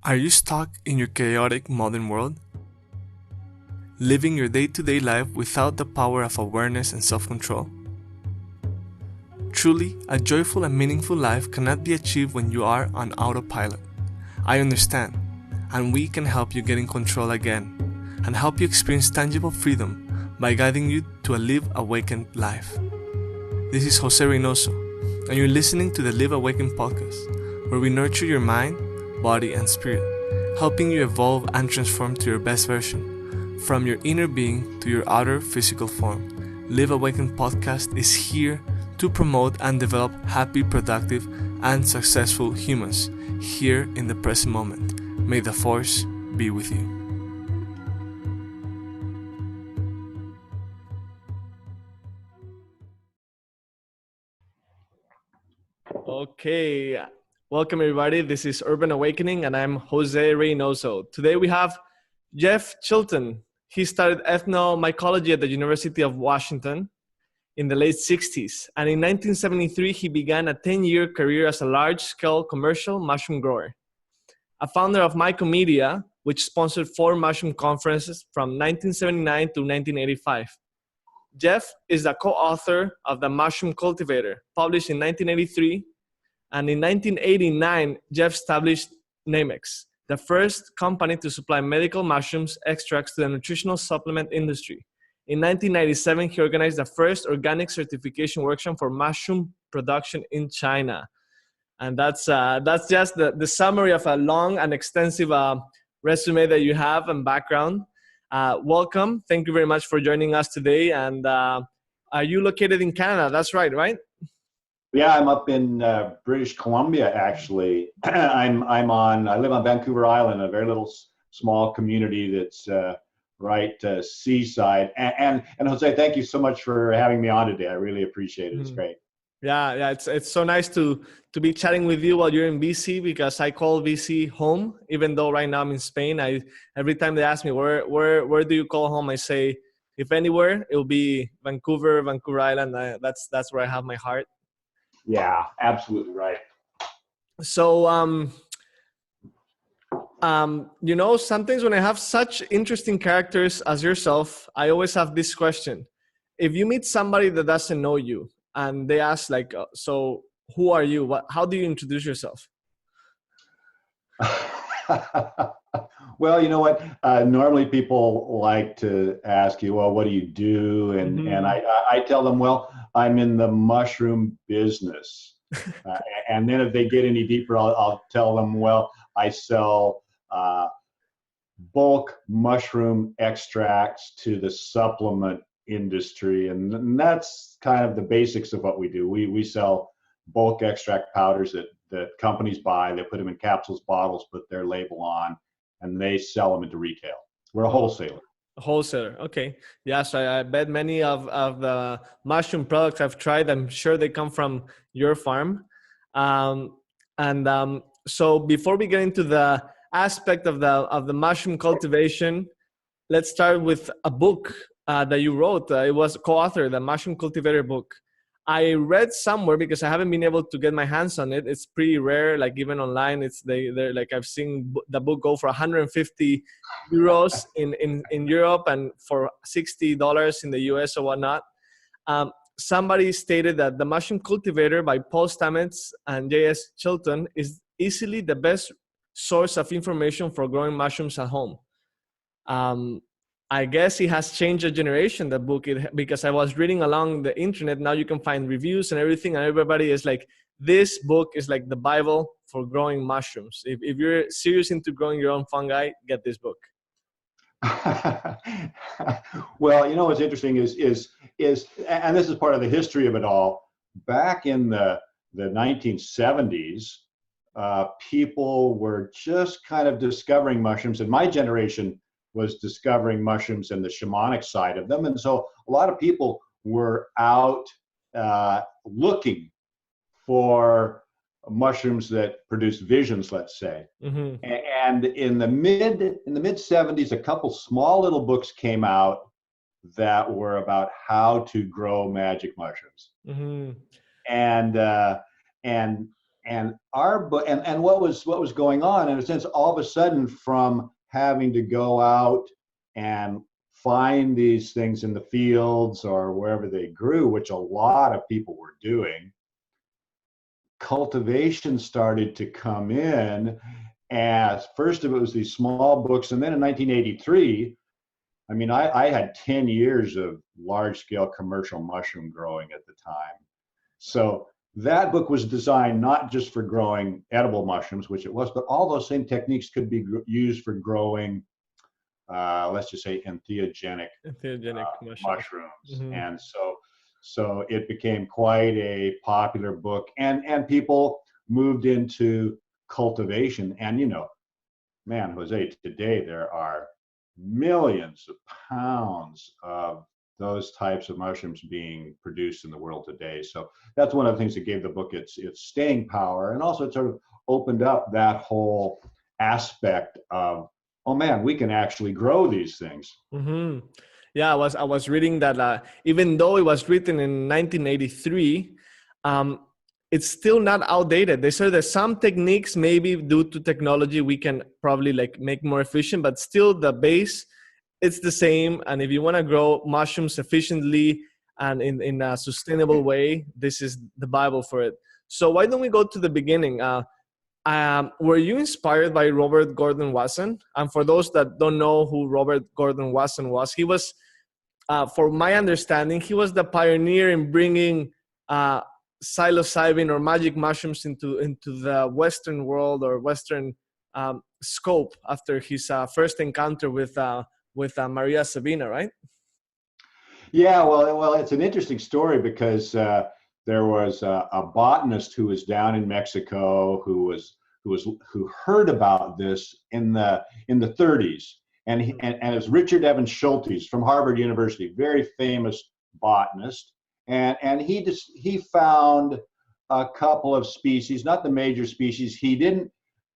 Are you stuck in your chaotic modern world? Living your day-to-day life without the power of awareness and self-control? Truly, a joyful and meaningful life cannot be achieved when you are on autopilot. I understand, and we can help you get in control again and help you experience tangible freedom by guiding you to a Live Awakened life. This is Jose Reynoso, and you're listening to the Live Awakened podcast, where we nurture your mind, body, and spirit, helping you evolve and transform to your best version, from your inner being to your outer physical form. Live Awakened podcast is here to promote and develop happy, productive, and successful humans here in the present moment. May the force be with you. Okay, welcome everybody. This is Urban Awakening and I'm Jose Reynoso. Today we have Jeff Chilton. He studied ethnomycology at the University of Washington in the late 60s. And in 1973, he began a 10-year career as a large-scale commercial mushroom grower. A founder of Mycomedia, which sponsored 4 mushroom conferences from 1979 to 1985. Jeff is the co-author of The Mushroom Cultivator, published in 1983. And in 1989, Jeff established Nammex, the first company to supply medical mushrooms extracts to the nutritional supplement industry. In 1997, he organized the first organic certification workshop for mushroom production in China. And that's just the summary of a long and extensive resume that you have and background. Welcome. Thank you very much for joining us today. And are you located in Canada? That's right? Yeah, I'm up in British Columbia, actually. I live on Vancouver Island, a very little small community that's right seaside. And Jose, thank you so much for having me on today. I really appreciate it. It's great. Yeah, it's so nice to be chatting with you while you're in BC, because I call BC home, even though right now I'm in Spain. Every time they ask me where do you call home, I say, if anywhere, it'll be Vancouver Island. That's where I have my heart. Yeah, absolutely right. So sometimes when I have such interesting characters as yourself, I always have this question. If you meet somebody that doesn't know you and they ask like, so who are you? How do you introduce yourself? Well, you know what? Normally people like to ask you, well, what do you do? And I tell them, well, I'm in the mushroom business. And then if they get any deeper, I'll tell them, well, I sell bulk mushroom extracts to the supplement industry. And that's kind of the basics of what we do. We sell bulk extract powders that companies buy. They put them in capsules, bottles, put their label on, and they sell them into retail. We're a wholesaler. Wholesaler. Okay. Yeah. So I bet many of the mushroom products I've tried, I'm sure they come from your farm. So before we get into the aspect of the mushroom cultivation, let's start with a book that you wrote. It was co-authored, the Mushroom Cultivator book. I read somewhere, because I haven't been able to get my hands on it. It's pretty rare, like even online. They're like, I've seen the book go for 150 euros in Europe and for $60 in the US or whatnot. Somebody stated that the Mushroom Cultivator by Paul Stets and J.S. Chilton is easily the best source of information for growing mushrooms at home. I guess it has changed a generation, the book, because I was reading along the internet. Now you can find reviews and everything, and everybody is like, this book is like the Bible for growing mushrooms. If you're serious into growing your own fungi, get this book. Well, what's interesting is, and this is part of the history of it all. Back in the 1970s, people were just kind of discovering mushrooms, and my generation was discovering mushrooms and the shamanic side of them. And so a lot of people were out looking for mushrooms that produce visions, let's say. Mm-hmm. And in the mid 70s, a couple small little books came out that were about how to grow magic mushrooms. Mm-hmm. And and our book, and what was going on in a sense, all of a sudden, from having to go out and find these things in the fields or wherever they grew, which a lot of people were doing, cultivation started to come in. As first of it was these small books, and then in 1983, I mean, I had 10 years of large-scale commercial mushroom growing at the time. So that book was designed not just for growing edible mushrooms, which it was, but all those same techniques could be used for growing, let's just say, entheogenic mushrooms. Mm-hmm. And so it became quite a popular book, and people moved into cultivation. And, you know, man, Jose, today there are millions of pounds of those types of mushrooms being produced in the world today. So that's one of the things that gave the book its staying power, and also it sort of opened up that whole aspect of, oh man, we can actually grow these things. Mm-hmm. Yeah, I was reading that even though it was written in 1983, it's still not outdated. They say that some techniques, maybe due to technology, we can probably like make more efficient, but still the base, it's the same. And if you want to grow mushrooms efficiently and in a sustainable way, this is the Bible for it. So why don't we go to the beginning? Were you inspired by Robert Gordon Wasson? And for those that don't know who Robert Gordon Wasson was, he was, for my understanding, he was the pioneer in bringing psilocybin or magic mushrooms into the Western world or Western scope after his first encounter with Maria Sabina, right? Yeah, well, it's an interesting story because there was a botanist who was down in Mexico who heard about this in the 30s, and it was Richard Evans Schultes from Harvard University, very famous botanist. And he found a couple of species, not the major species. He didn't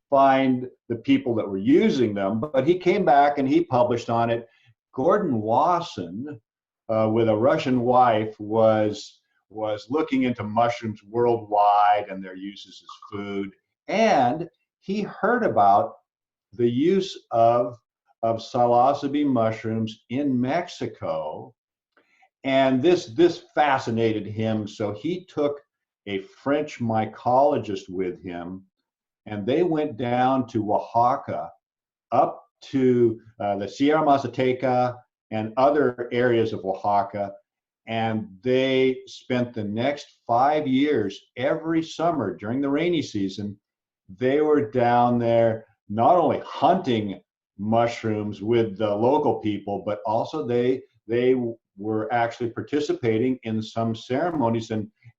find the people that were using them, but he came back and he published on it. Gordon Wasson, with a Russian wife, was looking into mushrooms worldwide and their uses as food, and he heard about the use of psilocybin mushrooms in Mexico. And this fascinated him, so he took a French mycologist with him, and they went down to Oaxaca, up to the Sierra Mazateca and other areas of Oaxaca, and they spent the next 5 years, every summer during the rainy season, they were down there not only hunting mushrooms with the local people, but also they were actually participating in some ceremonies,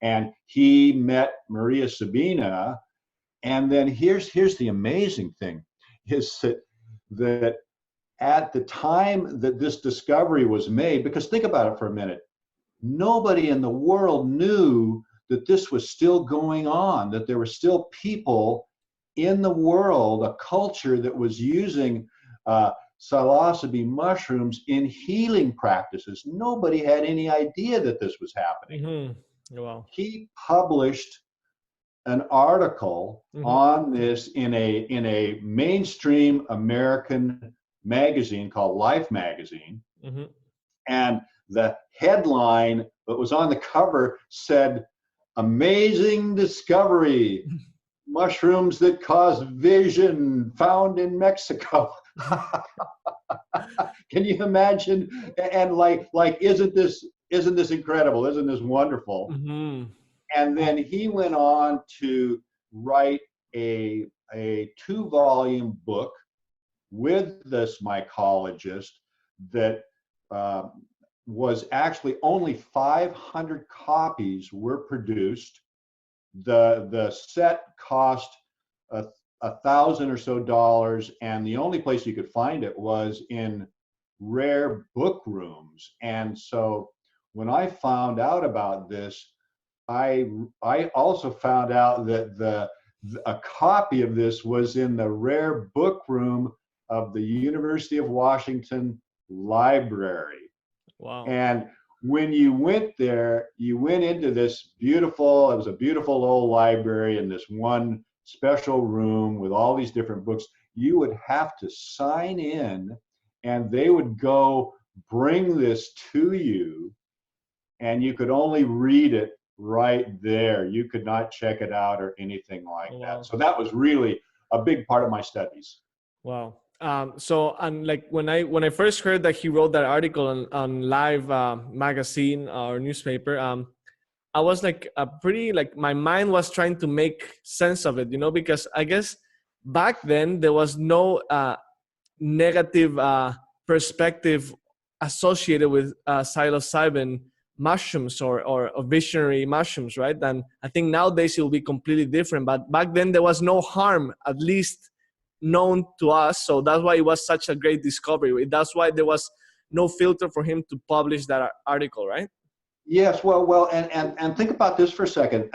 and he met Maria Sabina. And then here's the amazing thing, is that at the time that this discovery was made, because think about it for a minute, nobody in the world knew that this was still going on, that there were still people in the world, a culture that was using psilocybin mushrooms in healing practices. Nobody had any idea that this was happening. Mm-hmm. Wow. He published an article on this in a mainstream American magazine called Life Magazine. And the headline that was on the cover said, "Amazing discovery, mushrooms that cause vision found in Mexico." Can you imagine? And like isn't this incredible? Isn't this wonderful? And then he went on to write a 2-volume book with this mycologist that was actually only 500 copies were produced. The set cost $1,000 or so, and the only place you could find it was in rare book rooms. And so when I found out about this, I also found out that a copy of this was in the rare book room of the University of Washington library. Wow. And when you went there, you went into this beautiful, it was a beautiful old library in this one special room with all these different books. You would have to sign in, and they would go bring this to you, and you could only read it right there. You could not check it out or anything like that. So that was really a big part of my studies. Wow. So, and like when I first heard that he wrote that article on Live magazine or newspaper, I was like pretty, like my mind was trying to make sense of it, you know, because I guess back then there was no negative perspective associated with psilocybin mushrooms or visionary mushrooms, right? And I think nowadays it will be completely different. But back then there was no harm, at least known to us. So that's why it was such a great discovery. That's why there was no filter for him to publish that article, right? Yes, well, and think about this for a second.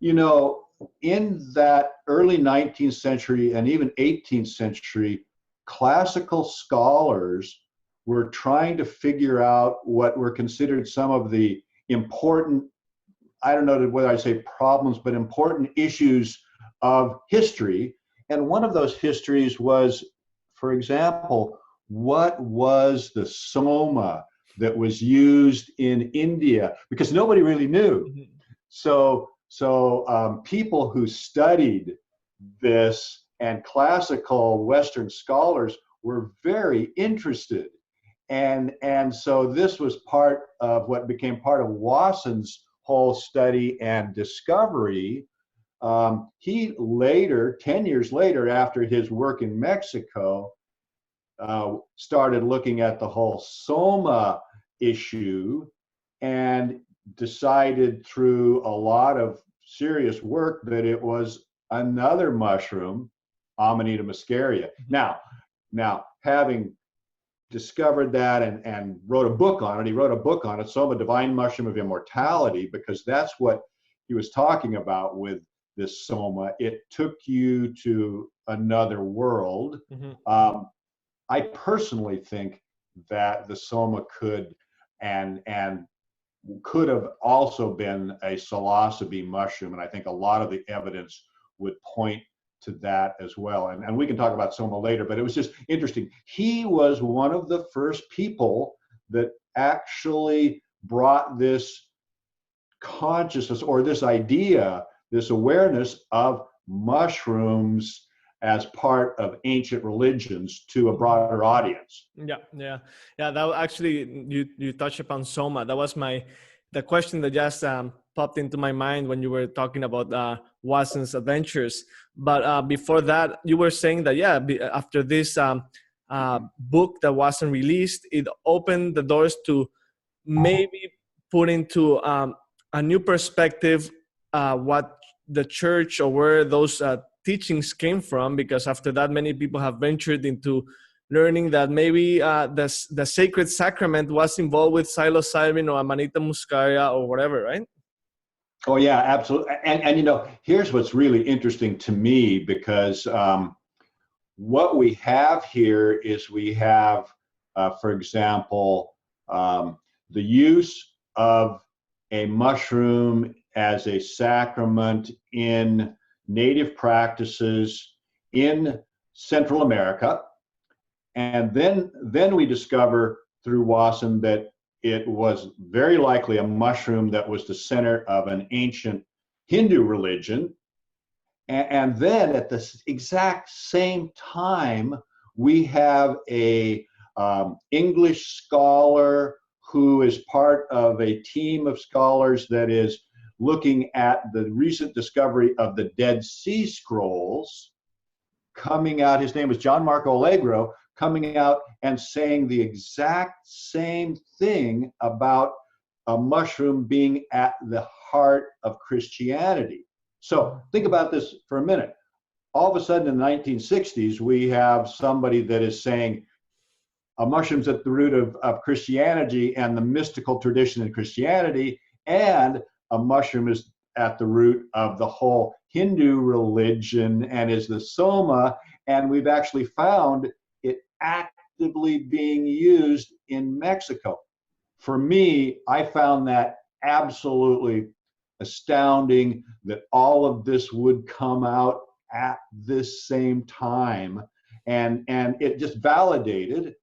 You know, in that early 19th century and even 18th century, classical scholars were trying to figure out what were considered some of the important, I don't know whether I say problems, but important issues of history. And one of those histories was, for example, what was the Soma that was used in India? Because nobody really knew. So people who studied this and classical Western scholars were very interested. And so this was part of what became part of Wasson's whole study and discovery. He later, 10 years later, after his work in Mexico, started looking at the whole Soma issue and decided through a lot of serious work that it was another mushroom, Amanita muscaria. Now, having discovered that and wrote a book on it, he wrote a book on it, Soma, Divine Mushroom of Immortality, because that's what he was talking about with this Soma. It took you to another world. I personally think that the Soma could and could have also been a psilocybe mushroom, and I think a lot of the evidence would point to that as well. And we can talk about Soma later, but it was just interesting. He was one of the first people that actually brought this consciousness or this idea, this awareness of mushrooms as part of ancient religions to a broader audience. Yeah. That actually, you touched upon Soma. That was the question that just popped into my mind when you were talking about Watson's adventures. But before that, you were saying that after this book that Watson released, it opened the doors to maybe put into a new perspective what the church or where those teachings came from, because after that many people have ventured into learning that maybe the sacred sacrament was involved with psilocybin or Amanita muscaria or whatever, right? Oh yeah, absolutely. And you know, here's what's really interesting to me, because what we have here is we have, for example, the use of a mushroom as a sacrament in native practices in Central America. And then we discover through Wasson that it was very likely a mushroom that was the center of an ancient Hindu religion. And then at the exact same time, we have a English scholar who is part of a team of scholars that is looking at the recent discovery of the Dead Sea Scrolls, coming out, his name was John Marco Allegro, coming out and saying the exact same thing about a mushroom being at the heart of Christianity. So think about this for a minute. All of a sudden in the 1960s, we have somebody that is saying a mushroom's at the root of Christianity and the mystical tradition in Christianity, and a mushroom is at the root of the whole Hindu religion and is the Soma, and we've actually found it actively being used in Mexico. for me, I found that absolutely astounding that all of this would come out at this same time. And it just validated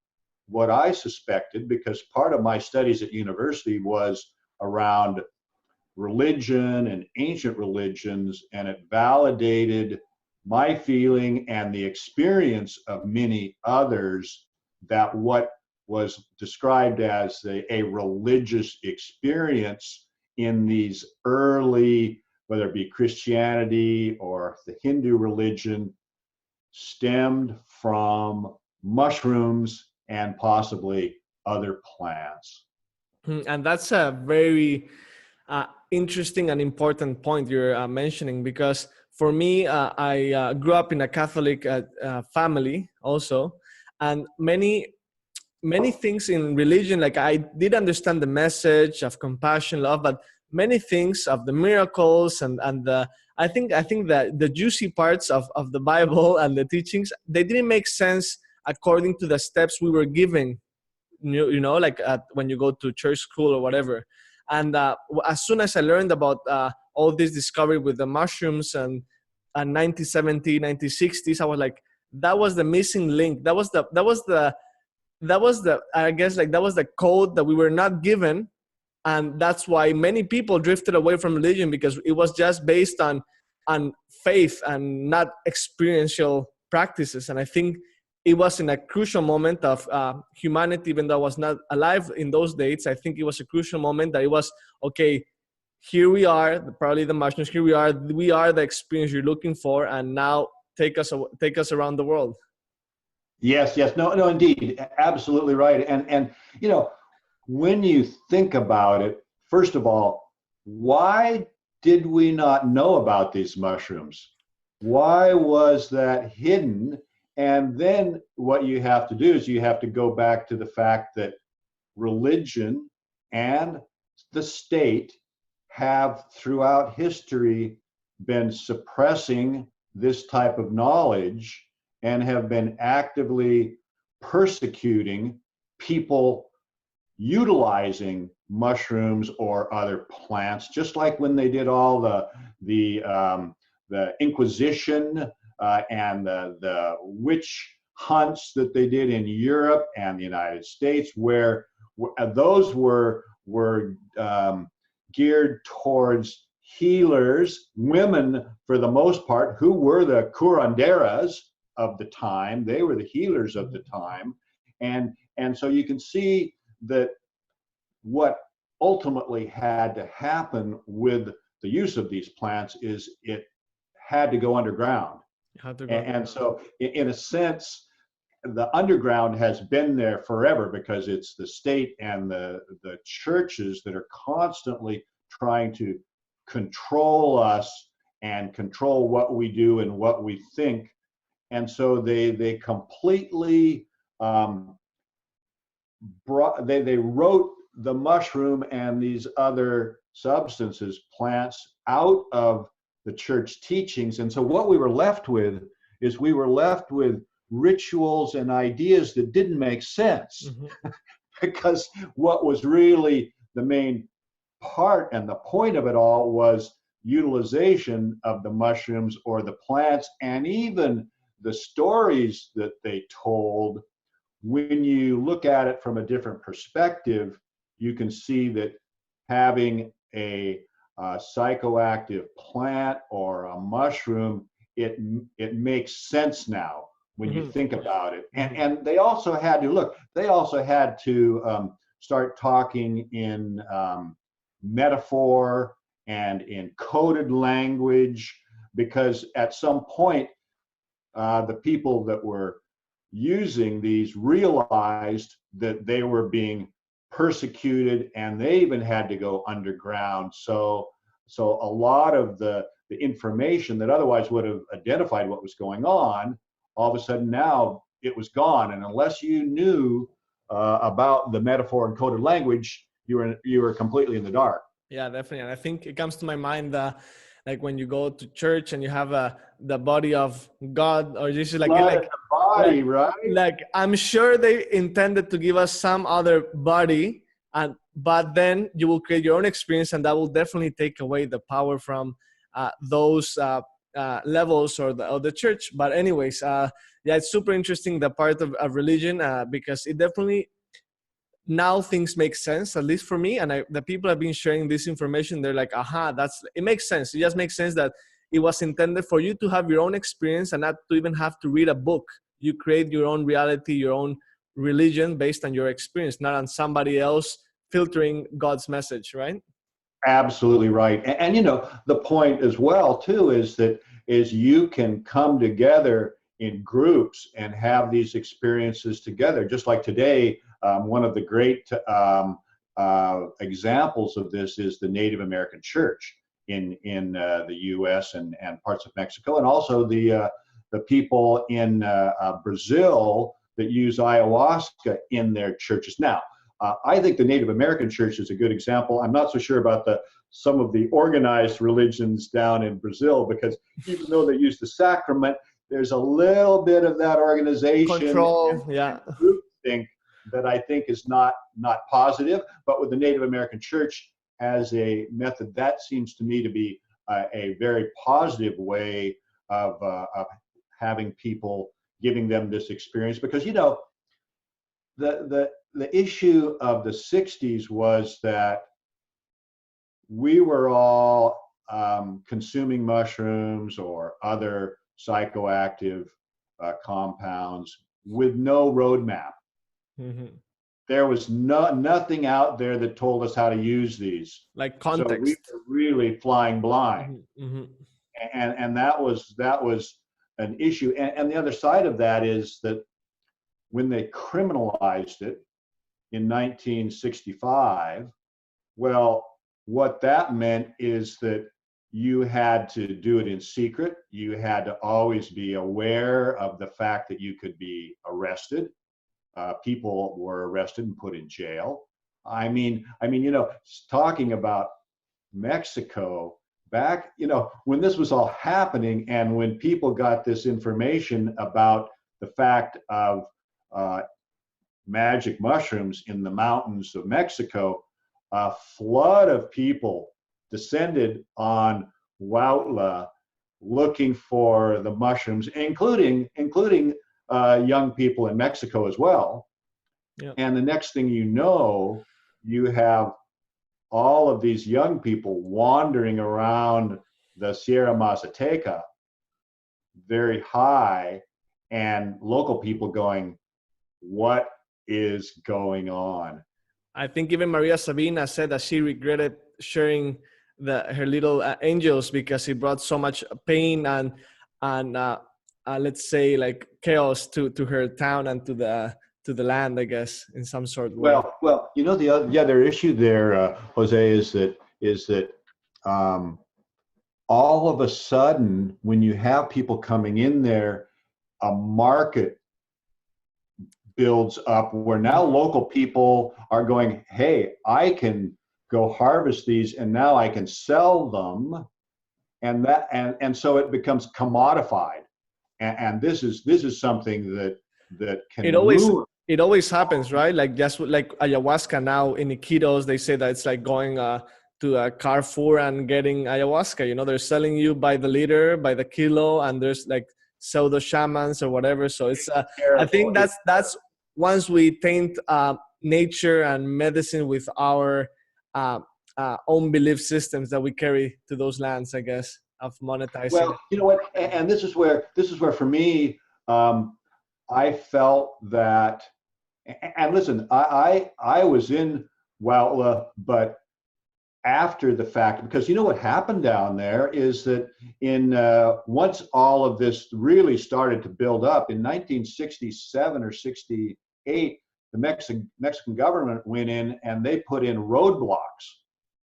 what I suspected, because part of my studies at university was around religion and ancient religions, and it validated my feeling and the experience of many others that what was described as a religious experience in these early, whether it be Christianity or the Hindu religion, stemmed from mushrooms and possibly other plants. And that's a very interesting and important point you're mentioning, because for me, I grew up in a Catholic family also, and many things in religion, like I did understand the message of compassion, love, but many things of the miracles and the I think that the juicy parts of the Bible and the teachings, they didn't make sense according to the steps we were given, you know, like when you go to church school or whatever. And as soon as I learned about all this discovery with the mushrooms and 1970, 1960s, I was like, that was the missing link. That was the I guess, like, that was the code that we were not given. And that's why many people drifted away from religion, because it was just based on faith and not experiential practices. And I think it was in a crucial moment of humanity, even though I was not alive in those dates. I think it was a crucial moment that it was, okay, here we are, probably the mushrooms, here we are the experience you're looking for, and now take us around the world. Yes, no, indeed, absolutely right. And you know, when you think about it, first of all, why did we not know about these mushrooms? Why was that hidden? And then what you have to do is you have to go back to the fact that religion and the state have throughout history been suppressing this type of knowledge and have been actively persecuting people utilizing mushrooms or other plants, just like when they did all the Inquisition and the witch hunts that they did in Europe and the United States, where those were geared towards healers, women for the most part, who were the curanderas of the time. They were the healers of the time. And so you can see that what ultimately had to happen with the use of these plants is it had to go underground. And so in a sense, the underground has been there forever, because it's the state and the churches that are constantly trying to control us and control what we do and what we think. And so they completely they wrote the mushroom and these other substances, plants, out of the church teachings. And so what we were left with is we were left with rituals and ideas that didn't make sense. Mm-hmm. Because what was really the main part and the point of it all was utilization of the mushrooms or the plants, and even the stories that they told. When you look at it from a different perspective, you can see that having a psychoactive plant or a mushroom, it makes sense now when mm-hmm. you think about it. And they also had to start talking in metaphor and in coded language, because at some point the people that were using these realized that they were being persecuted, and they even had to go underground. So a lot of the information that otherwise would have identified what was going on, all of a sudden now it was gone. And unless you knew about the metaphor and coded language, you were completely in the dark. Yeah, definitely. And I think it comes to my mind like when you go to church and you have the body of God or Jesus, like the body, right? Like I'm sure they intended to give us some other body, But then you will create your own experience, and that will definitely take away the power from those levels or the church. But anyways, yeah, it's super interesting, the part of religion, because it definitely, now things make sense, at least for me. And the people have been sharing this information, they're like, aha, it makes sense. It just makes sense that it was intended for you to have your own experience and not to even have to read a book. You create your own reality, your own religion based on your experience, not on somebody else filtering God's message, right? Absolutely right. And you know, the point as well too is you can come together in groups and have these experiences together. Just like today, one of the great examples of this is the Native American Church in the U.S. and parts of Mexico, and also the people in Brazil that use ayahuasca in their churches. Now, I think the Native American Church is a good example. I'm not so sure about some of the organized religions down in Brazil, because even though they use the sacrament, there's a little bit of that organization control, yeah, and groupthink that I think is not positive. But with the Native American Church as a method, that seems to me to be a very positive way of having people, giving them this experience. Because, you know, the issue of the 60s was that we were all consuming mushrooms or other psychoactive compounds with no roadmap. Mm-hmm. There was nothing out there that told us how to use these. Like context. So we were really flying blind. Mm-hmm. And that was an issue. And the other side of that is that when they criminalized it in 1965, well, what that meant is that you had to do it in secret. You had to always be aware of the fact that you could be arrested. People were arrested and put in jail. I mean, you know, talking about Mexico back, you know, when this was all happening and when people got this information about the fact of magic mushrooms in the mountains of Mexico, a flood of people descended on Huautla looking for the mushrooms, including young people in Mexico as well. Yep. And the next thing you know, you have all of these young people wandering around the Sierra Mazateca, very high, and local people going, what is going on? I think even Maria Sabina said that she regretted sharing her little angels because it brought so much pain and let's say like chaos to her town and to the land, I guess, in some sort of way. Well, you know, the other issue there, Jose, is that all of a sudden, when you have people coming in there, a market builds up where now local people are going, hey, I can go harvest these and now I can sell them, and so it becomes commodified, and this is something that can it always happens, right? Like just like ayahuasca now in Iquitos, they say that it's like going to a Carrefour and getting ayahuasca. You know, they're selling you by the liter, by the kilo, and there's like pseudo shamans or whatever. So it's I think that's once we taint nature and medicine with our own belief systems that we carry to those lands, I guess, of monetizing. Well, you know what, and this is where for me, I felt that, and listen, I was in Huautla, but after the fact, because you know what happened down there is that once all of this really started to build up in 1967 or 68, the Mexican government went in and they put in roadblocks.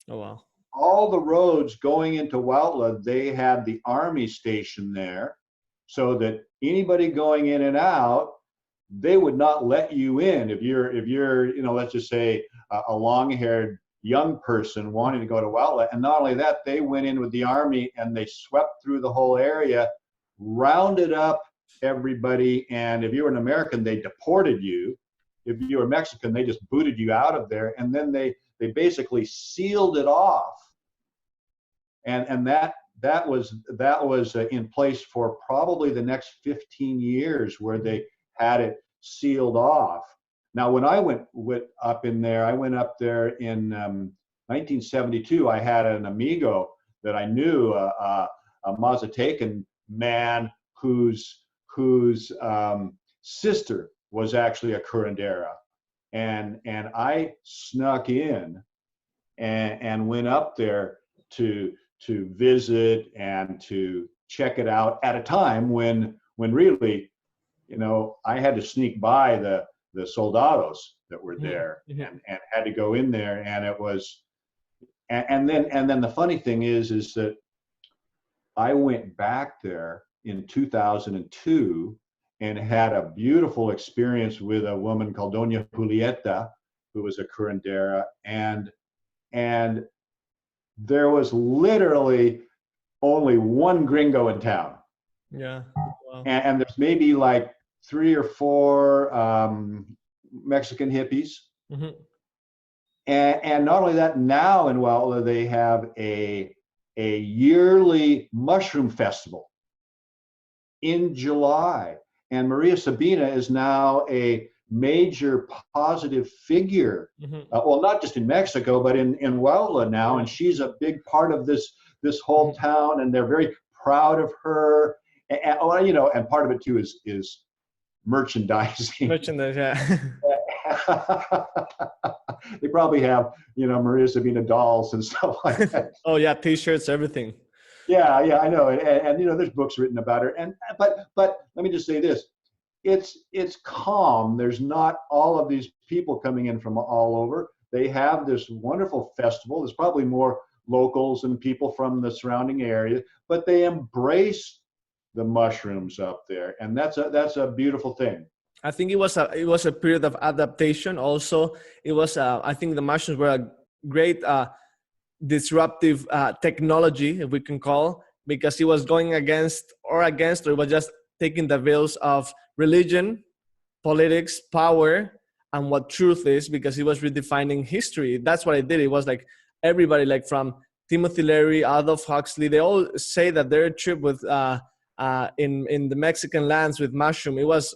Oh wow! All the roads going into Huautla, they had the army stationed there, so that anybody going in and out, they would not let you in if you're you know, let's just say a long-haired young person wanting to go to Huautla. And not only that, they went in with the army and they swept through the whole area, rounded up everybody, and if you were an American, they deported you if you were Mexican, they just booted you out of there, and then they basically sealed it off, and that was in place for probably the next 15 years, where they had it sealed off. Now, when I went up in there, I went up there in 1972. I had an amigo that I knew, a Mazatecan man whose sister was actually a curandera, and I snuck in and went up there to visit and to check it out at a time when really, I had to sneak by the soldados that were there, and had to go in there, and it was, and then the funny thing is that I went back there in 2002 and had a beautiful experience with a woman called Doña Julieta, who was a curandera, and there was literally only one gringo in town. Yeah. Wow. And there's maybe like 3 or 4 Mexican hippies. Mm-hmm. And not only that, now in Huautla, they have a yearly mushroom festival in July. And Maria Sabina is now a major positive figure. Well, not just in Mexico, but in Huautla now. And she's a big part of this whole town, and they're very proud of her. And part of it too is merchandising. Merchandise, yeah. They probably have, Maria Sabina dolls and stuff like that. Oh yeah, T-shirts, everything. Yeah, I know, and there's books written about her. And but let me just say this: it's calm. There's not all of these people coming in from all over. They have this wonderful festival. There's probably more locals and people from the surrounding area, but they embrace the mushrooms up there, and that's a beautiful thing. I think it was a period of adaptation. Also, it was I think the mushrooms were a great disruptive technology, if we can call, because it was going against, or it was just taking the veils of religion, politics, power, and what truth is, because it was redefining history. That's what it did. It was like everybody, like from Timothy Leary, Aldous Huxley, they all say that their trip with in the Mexican lands with mushroom, it was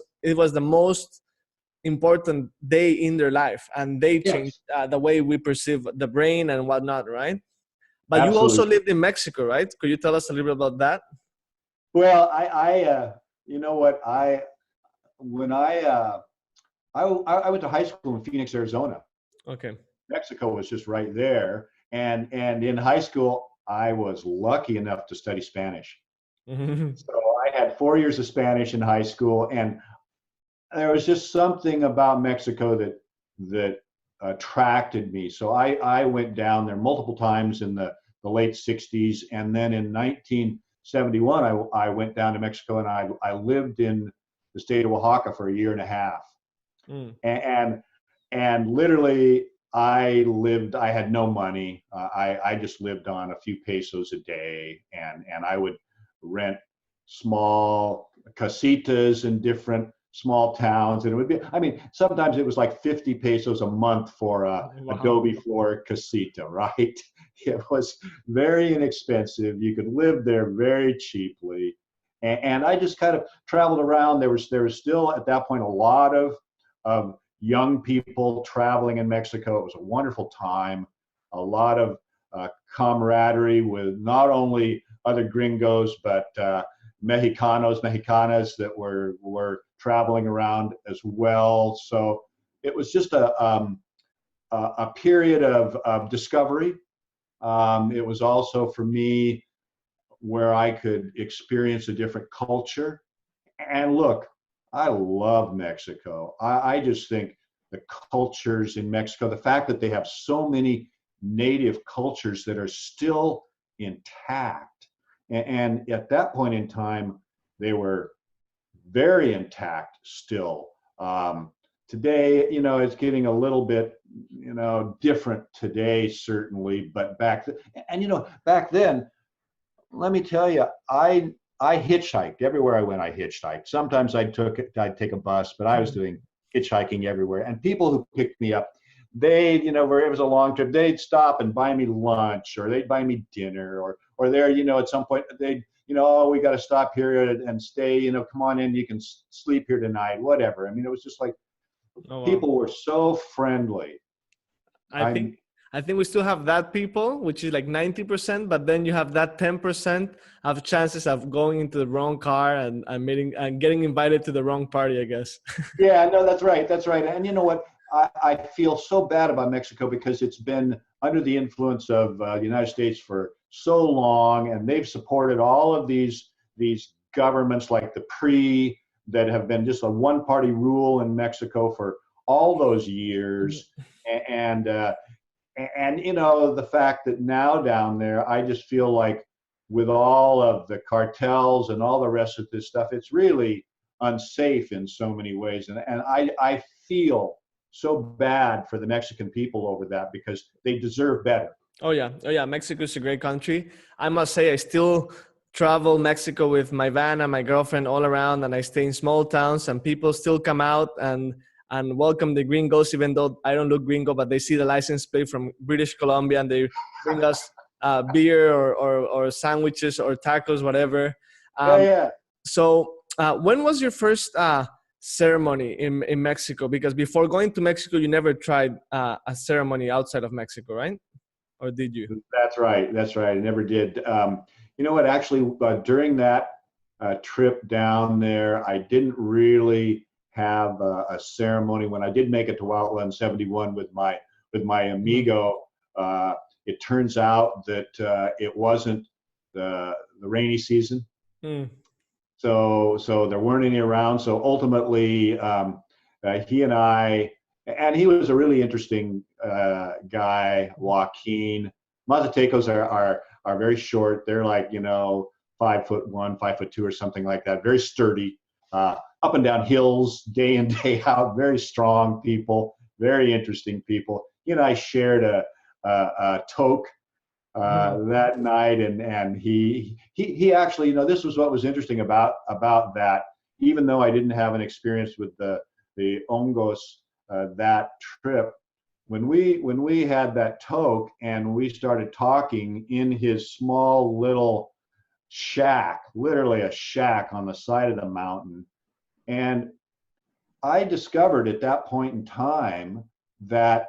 the most important day in their life, and they changed the way we perceive the brain and whatnot, right? But Absolutely. You also lived in Mexico, right? Could you tell us a little bit about that? Well, I you know what, when I went to high school in Phoenix, Arizona. Okay. Mexico was just right there, and in high school I was lucky enough to study Spanish. So I had 4 years of Spanish in high school, and there was just something about Mexico that attracted me. So I went down there multiple times in the late 60s. And then in 1971, I went down to Mexico, and I lived in the state of Oaxaca for a year and a half. And literally I had no money. I just lived on a few pesos a day, and I would rent small casitas in different small towns, and it would be, sometimes it was like 50 pesos a month for a adobe floor casita, right? It was very inexpensive. You could live there very cheaply, and I just kind of traveled around. There was still at that point a lot of young people traveling in Mexico. It was a wonderful time, a lot of camaraderie with not only other gringos, but Mexicanas that were traveling around as well. So it was just a period of discovery. It was also for me where I could experience a different culture. And look, I love Mexico. I just think the cultures in Mexico, the fact that they have so many native cultures that are still intact. And at that point in time, they were very intact still. Today, it's getting a little bit, different today, certainly. But back then, let me tell you, I hitchhiked everywhere I went. I hitchhiked. Sometimes I'd take a bus, but I was doing hitchhiking everywhere. And people who picked me up, they, where it was a long trip, they'd stop and buy me lunch, or they'd buy me dinner, or they're, at some point they'd, oh, we got to stop here and stay, come on in, you can sleep here tonight, whatever. I mean, it was just like, Oh, wow. people were so friendly. I think we still have that people, which is like 90%, but then you have that 10% of chances of going into the wrong car and meeting and getting invited to the wrong party, I guess. Yeah, no, that's right. That's right. And you know what? I feel so bad about Mexico because it's been under the influence of the United States for so long, and they've supported all of these governments like the PRI that have been just a one-party rule in Mexico for all those years. And the fact that now down there, I just feel like with all of the cartels and all the rest of this stuff, it's really unsafe in so many ways. And I feel so bad for the Mexican people over that because they deserve better. Oh yeah. Mexico is a great country. I must say, I still travel Mexico with my van and my girlfriend all around, and I stay in small towns, and people still come out and welcome the gringos, even though I don't look gringo, but they see the license plate from British Columbia and they bring us beer or sandwiches or tacos, whatever. Yeah. So when was your first ceremony in Mexico? Because before going to Mexico, you never tried a ceremony outside of Mexico, right? Or did you? That's right. I never did. You know what? Actually, during that trip down there, I didn't really have a ceremony. When I did make it to Wildland 71 with my amigo, it turns out that it wasn't the rainy season. So there weren't any around. So ultimately, he and I, and he was a really interesting guy, Joaquin. Mazatecos are very short. They're like, 5'1", 5'2", or something like that. Very sturdy, up and down hills, day in, day out. Very strong people, very interesting people. He and I shared a toke that night, and he actually, this was what was interesting about that. Even though I didn't have an experience with the hongos that trip, when we had that toke and we started talking in his small little shack, literally a shack on the side of the mountain, and I discovered at that point in time that,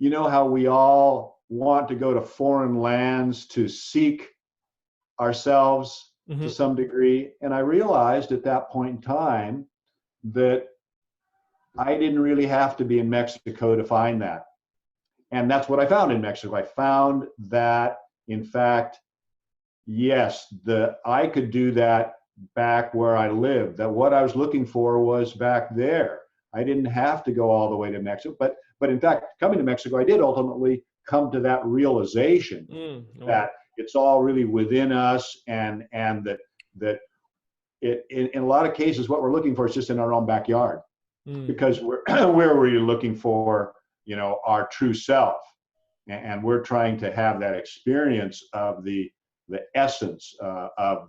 how we all want to go to foreign lands to seek ourselves to some degree. And I realized at that point in time that I didn't really have to be in Mexico to find that. And that's what I found in Mexico. I found that, in fact, yes, I could do that back where I lived, that what I was looking for was back there. I didn't have to go all the way to Mexico. But in fact, coming to Mexico, I did ultimately come to that realization that it's all really within us, and that it, in a lot of cases, what we're looking for is just in our own backyard, because we're really looking for, our true self, and we're trying to have that experience of the essence of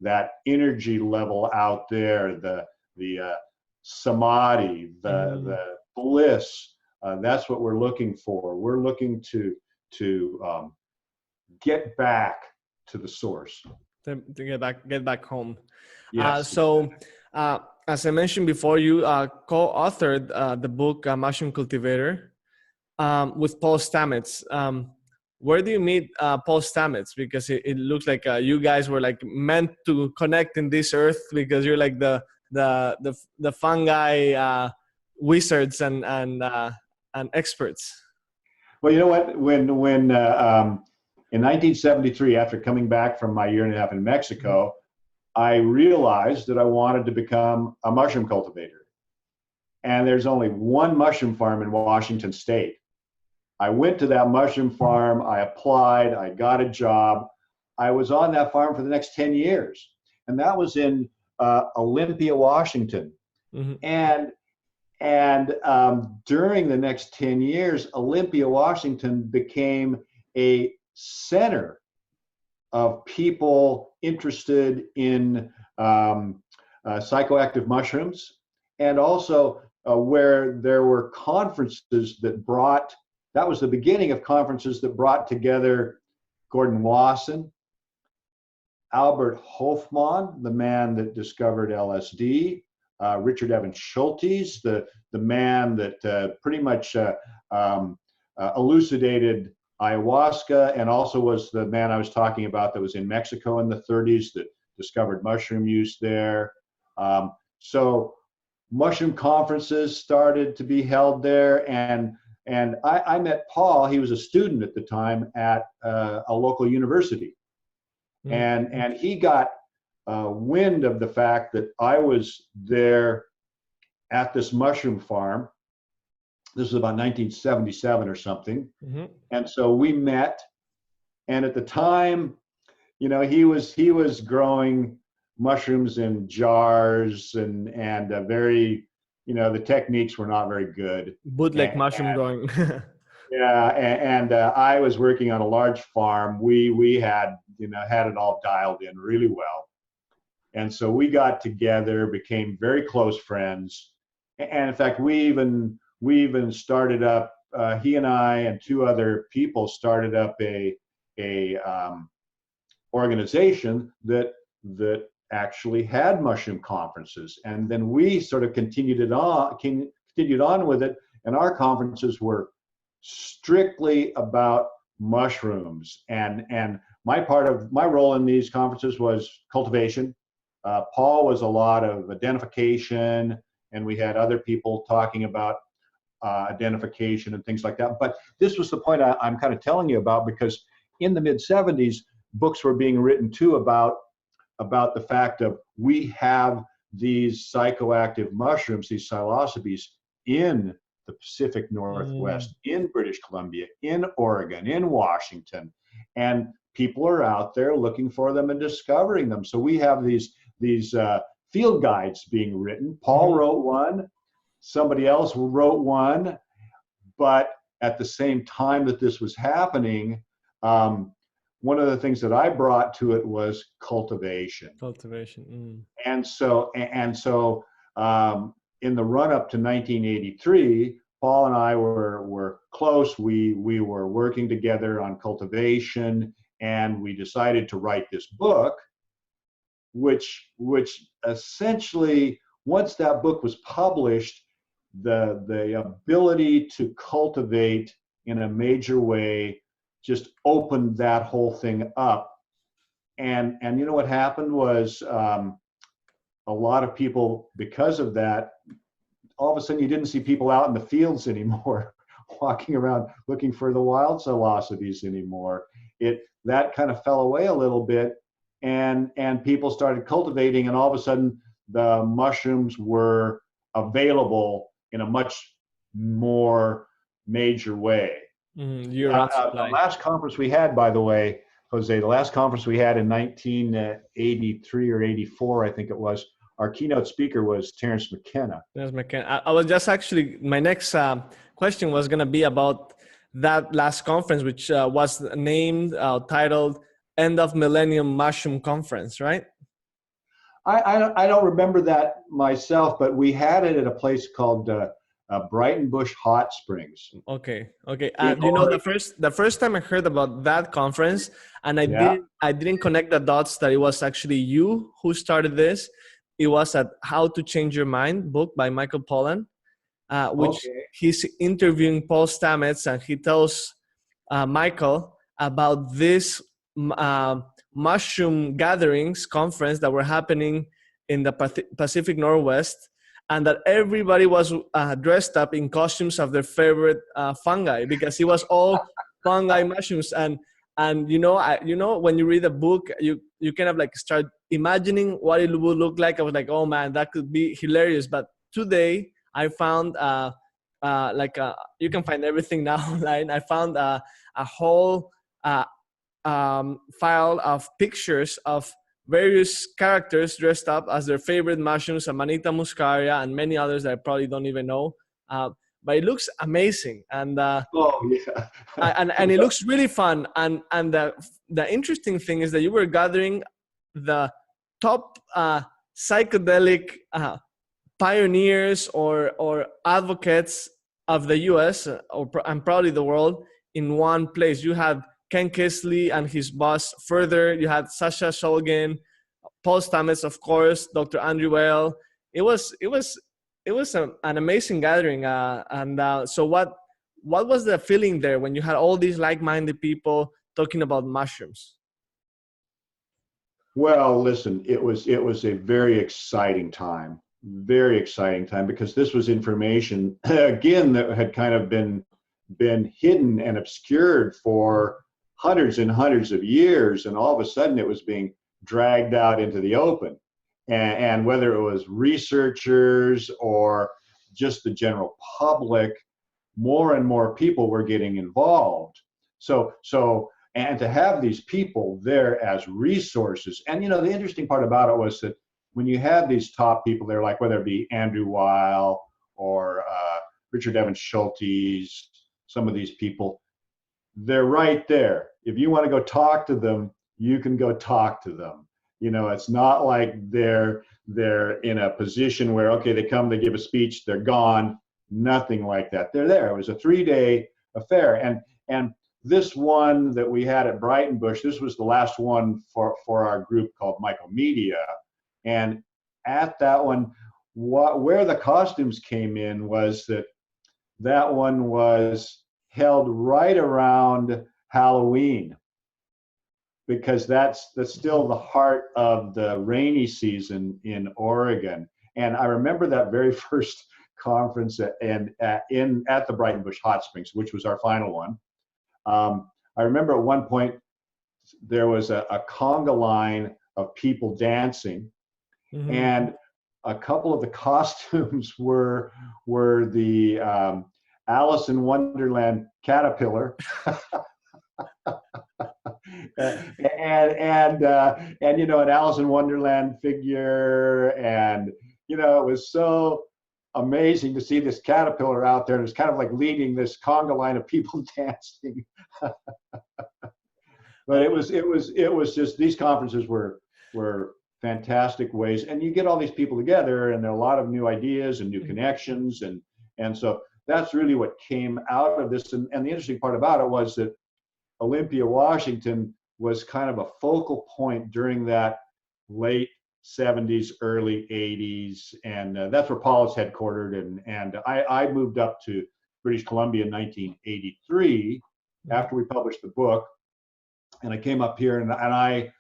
that energy level out there, the samadhi, the bliss. That's what we're looking for. We're looking to get back to the source. To get back home. Yes. As I mentioned before, you co-authored the book Mushroom Cultivator with Paul Stamets. Where do you meet Paul Stamets? Because it looks like you guys were like meant to connect in this earth, because you're like the fungi wizards and experts. Well, you know what? When in 1973, after coming back from my year and a half in Mexico, I realized that I wanted to become a mushroom cultivator. And there's only one mushroom farm in Washington State. I went to that mushroom farm, I applied, I got a job. I was on that farm for the next 10 years. And that was in Olympia, Washington. And during the next 10 years, Olympia, Washington became a center of people interested in psychoactive mushrooms, and also where there were conferences that was the beginning of conferences that brought together Gordon Wasson, Albert Hofmann, the man that discovered LSD, Richard Evans Schultes, the man that pretty much elucidated ayahuasca, and also was the man I was talking about that was in Mexico in the 30s that discovered mushroom use there. So mushroom conferences started to be held there, and I met Paul. He was a student at the time at a local university. And he got wind of the fact that I was there at this mushroom farm. This was about 1977 or something. And so we met. And at the time, you know, he was growing mushrooms in jars and very, you know, the techniques were not very good. Bootleg mushroom growing. Yeah, and I was working on a large farm. We had, you know, had it all dialed in really well. And so we got together, became very close friends. And in fact, we even started up, he and I and two other people started up a organization that actually had mushroom conferences. And then we sort of continued on with it. And our conferences were strictly about mushrooms, and my role in these conferences was cultivation. Paul was a lot of identification, and we had other people talking about identification and things like that. But this was the point I'm kind of telling you about, because in the mid-70s, books were being written too about the fact of we have these psychoactive mushrooms, these psilocybes, in the Pacific Northwest, in British Columbia, in Oregon, in Washington, and people are out there looking for them and discovering them. So we have these field guides being written. Paul wrote one, somebody else wrote one, but at the same time that this was happening, one of the things that I brought to it was cultivation. And so in the run-up to 1983, Paul and I were close. We were working together on cultivation, and we decided to write this book, which essentially, once that book was published, the ability to cultivate in a major way just opened that whole thing up. And you know what happened was, a lot of people, because of that, all of a sudden you didn't see people out in the fields anymore, walking around looking for the wild psilocybes anymore. That kind of fell away a little bit, and people started cultivating, and all of a sudden the mushrooms were available in a much more major way. The last conference we had, by the way, Jose, the last conference we had in 1983 or 84, I think it was, our keynote speaker was Terence McKenna. I was just actually, my next question was going to be about that last conference, which was named, titled End of Millennium Mushroom Conference, right? I don't remember that myself, but we had it at a place called Brighton Bush Hot Springs. Okay. You know, the first time I heard about that conference, and I didn't connect the dots that it was actually you who started this. It was at How to Change Your Mind book by Michael Pollan, which he's interviewing Paul Stamets, and he tells Michael about this mushroom gatherings conference that were happening in the Pacific Northwest, and that everybody was dressed up in costumes of their favorite fungi, because it was all fungi mushrooms. And you know, when you read a book, you kind of like start imagining what it would look like. I was like, oh man, that could be hilarious. But today I found you can find everything now online. I found a whole file of pictures of various characters dressed up as their favorite mushrooms, Amanita muscaria, and many others that I probably don't even know. But it looks amazing, and and it looks really fun. And the interesting thing is that you were gathering the top psychedelic pioneers or advocates of the US and probably the world in one place. You had Ken Kisley and his boss Further, you had Sasha Shulgin, Paul Stamets, of course, Dr. Andrew Weil. It was an amazing gathering. So what was the feeling there when you had all these like-minded people talking about mushrooms? Well, listen, it was a very exciting time, because this was information again that had kind of been hidden and obscured for hundreds and hundreds of years, and all of a sudden it was being dragged out into the open. And whether it was researchers or just the general public, more and more people were getting involved. And to have these people there as resources. And, you know, the interesting part about it was that when you had these top people there, like whether it be Andrew Weil or Richard Evans Schultes, some of these people, they're right there. If you want to go talk to them, you can go talk to them. You know, it's not like they're in a position where, okay, they come, they give a speech, they're gone. Nothing like that. They're there. It was a 3-day affair. And this one that we had at Brighton Bush, this was the last one for our group called Mycomedia. And at that one, where the costumes came in was that one was held right around Halloween, because that's still the heart of the rainy season in Oregon. And I remember that very first conference at the Brighton Bush Hot Springs, which was our final one. I remember at one point there was a conga line of people dancing, mm-hmm. and a couple of the costumes were the Alice in Wonderland caterpillar. and you know, an Alice in Wonderland figure, and you know, it was so amazing to see this caterpillar out there, and it's kind of like leading this conga line of people dancing. But it was just, these conferences were fantastic ways, and you get all these people together, and there are a lot of new ideas and new connections, and so that's really what came out of this. And the interesting part about it was that Olympia, Washington was kind of a focal point during that late 70s, early 80s, and that's where Paul is headquartered. And I moved up to British Columbia in 1983 after we published the book, and I came up here, and I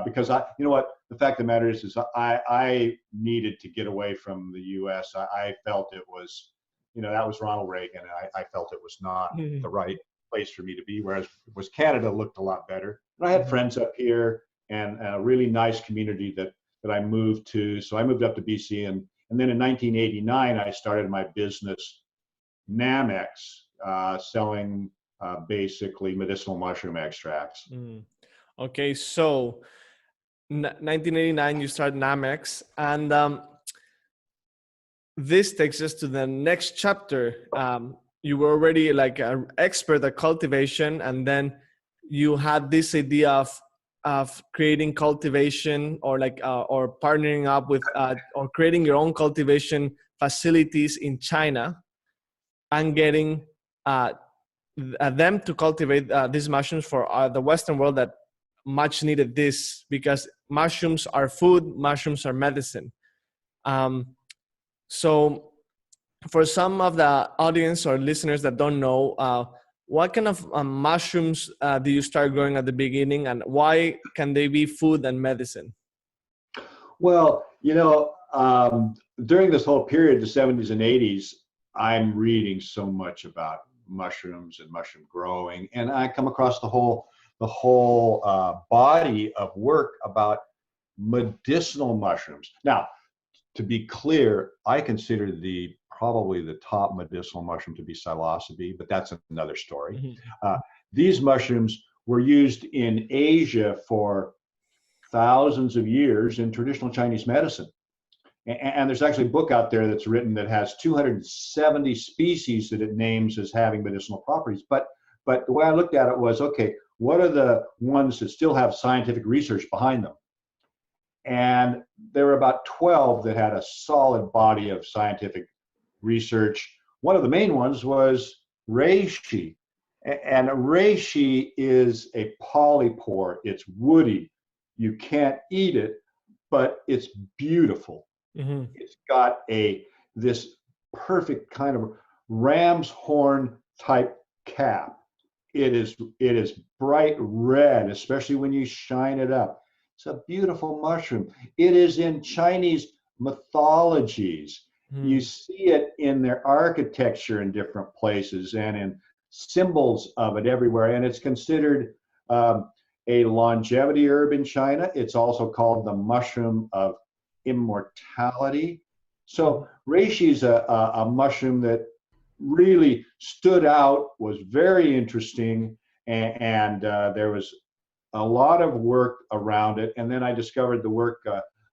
because you know what, the fact of the matter is I needed to get away from the U.S. I felt it was, you know, that was Ronald Reagan, and I felt it was not the right place for me to be, whereas Canada looked a lot better. And I had friends up here and a really nice community that I moved to. So I moved up to BC, and then in 1989 I started my business, Nammex, selling basically medicinal mushroom extracts. Okay, so 1989 you started Nammex, and this takes us to the next chapter. You were already like an expert at cultivation, and then you had this idea of creating cultivation, or like or partnering up with or creating your own cultivation facilities in China, and getting them to cultivate these mushrooms for the Western world that much needed this, because mushrooms are food, mushrooms are medicine. So for some of the audience or listeners that don't know, what kind of mushrooms do you start growing at the beginning, and why can they be food and medicine? Well, you know, during this whole period, the 70s and 80s, I'm reading so much about mushrooms and mushroom growing, and I come across the whole body of work about medicinal mushrooms. Now, to be clear, I consider probably the top medicinal mushroom to be Psylocibin, but that's another story. These mushrooms were used in Asia for thousands of years in traditional Chinese medicine. And there's actually a book out there that's written that has 270 species that it names as having medicinal properties. But the way I looked at it was, okay, what are the ones that still have scientific research behind them? And there were about 12 that had a solid body of scientific research. One of the main ones was reishi. And reishi is a polypore. It's woody. You can't eat it, but it's beautiful. Mm-hmm. It's got this perfect kind of ram's horn type cap. It is bright red, especially when you shine it up. It's a beautiful mushroom. It is in Chinese mythologies. You see it in their architecture in different places and in symbols of it everywhere. And it's considered a longevity herb in China. It's also called the mushroom of immortality. So reishi is a mushroom that really stood out, was very interesting, and there was a lot of work around it. And then I discovered the work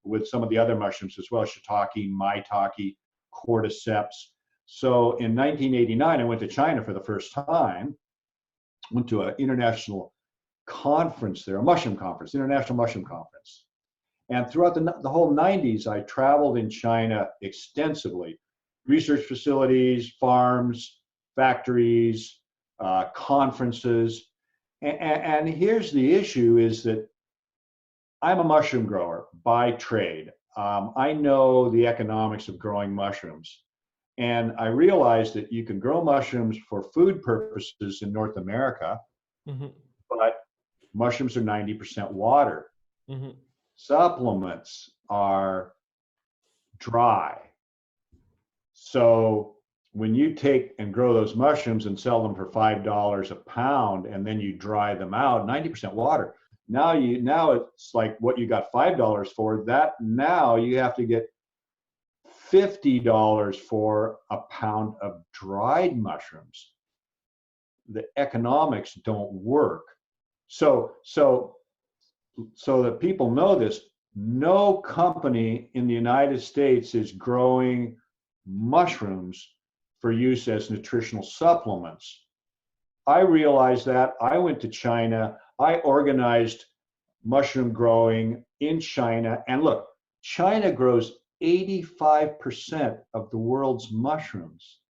with some of the other mushrooms as well, shiitake, maitake, cordyceps. So in 1989, I went to China for the first time, went to an international conference there, a mushroom conference, international mushroom conference. And throughout the whole 90s, I traveled in China extensively, research facilities, farms, factories, conferences. And here's the issue is that I'm a mushroom grower by trade. I know the economics of growing mushrooms. And I realized that you can grow mushrooms for food purposes in North America, but mushrooms are 90% water. Supplements are dry. So when you take and grow those mushrooms and sell them for $5 a pound, and then you dry them out, 90% water. Now it's like what you got $5 for. That now you have to get $50 for a pound of dried mushrooms. The economics don't work. So that people know this, no company in the United States is growing mushrooms for use as nutritional supplements. I realized that. I went to China. I organized mushroom growing in China. And look, China grows 85% of the world's mushrooms.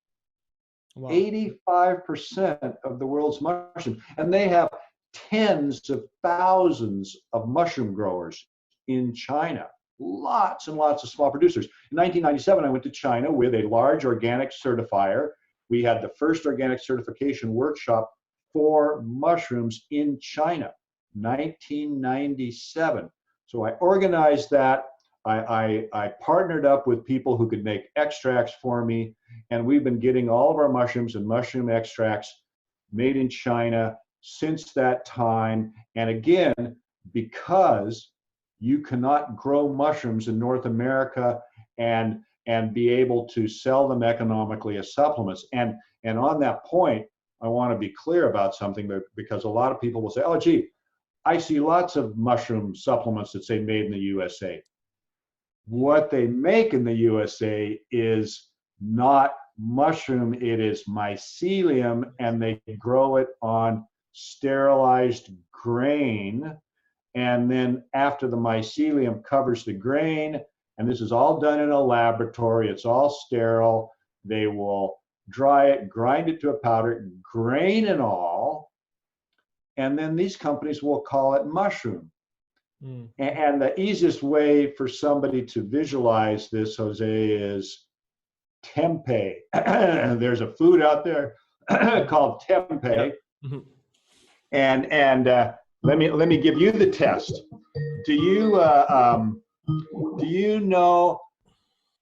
Wow. 85% of the world's mushrooms. And they have tens of thousands of mushroom growers in China. Lots and lots of small producers. In 1997, I went to China with a large organic certifier. We had the first organic certification workshop for mushrooms in China, 1997. So I organized that. I partnered up with people who could make extracts for me, and we've been getting all of our mushrooms and mushroom extracts made in China since that time. And again, because you cannot grow mushrooms in North America and be able to sell them economically as supplements. And on that point, I want to be clear about something, because a lot of people will say, oh, gee, I see lots of mushroom supplements that say made in the USA. What they make in the USA is not mushroom, it is mycelium, and they grow it on sterilized grain. And then after the mycelium covers the grain, and this is all done in a laboratory, it's all sterile, they will dry it, grind it to a powder, grain and all, and then these companies will call it mushroom. And the easiest way for somebody to visualize this, Jose, is tempeh. There's a food out there called tempeh. And let me give you the test. Do you know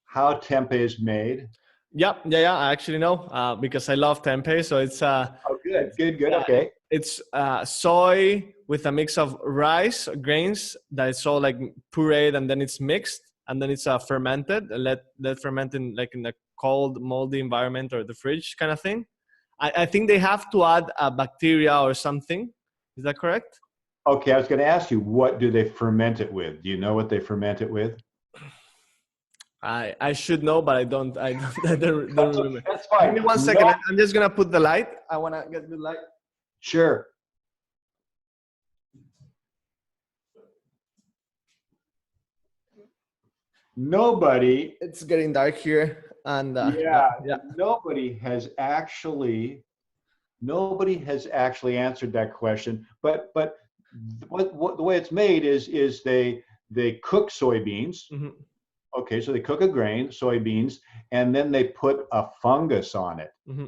how tempeh is made? Yeah. I actually know because I love tempeh. So it's oh, good. Okay. It's soy with a mix of rice grains that is all like pureed, and then it's mixed, and then it's fermented. Let ferment in a cold, moldy environment or the fridge kind of thing. I think they have to add a bacteria or something. Is that correct? Okay, I was going to ask you, what do they ferment it with? Do you know what they ferment it with? I should know, but I don't remember. That's fine. Give me 1 second. No. I'm just going to put the light. I want to get the light. Sure. nobody, It's getting dark here, and yeah, yeah. nobody has actually answered that question. But what the way it's made is they cook soybeans. Hmm. Okay, so they cook a grain, soybeans, and then they put a fungus on it. Hmm.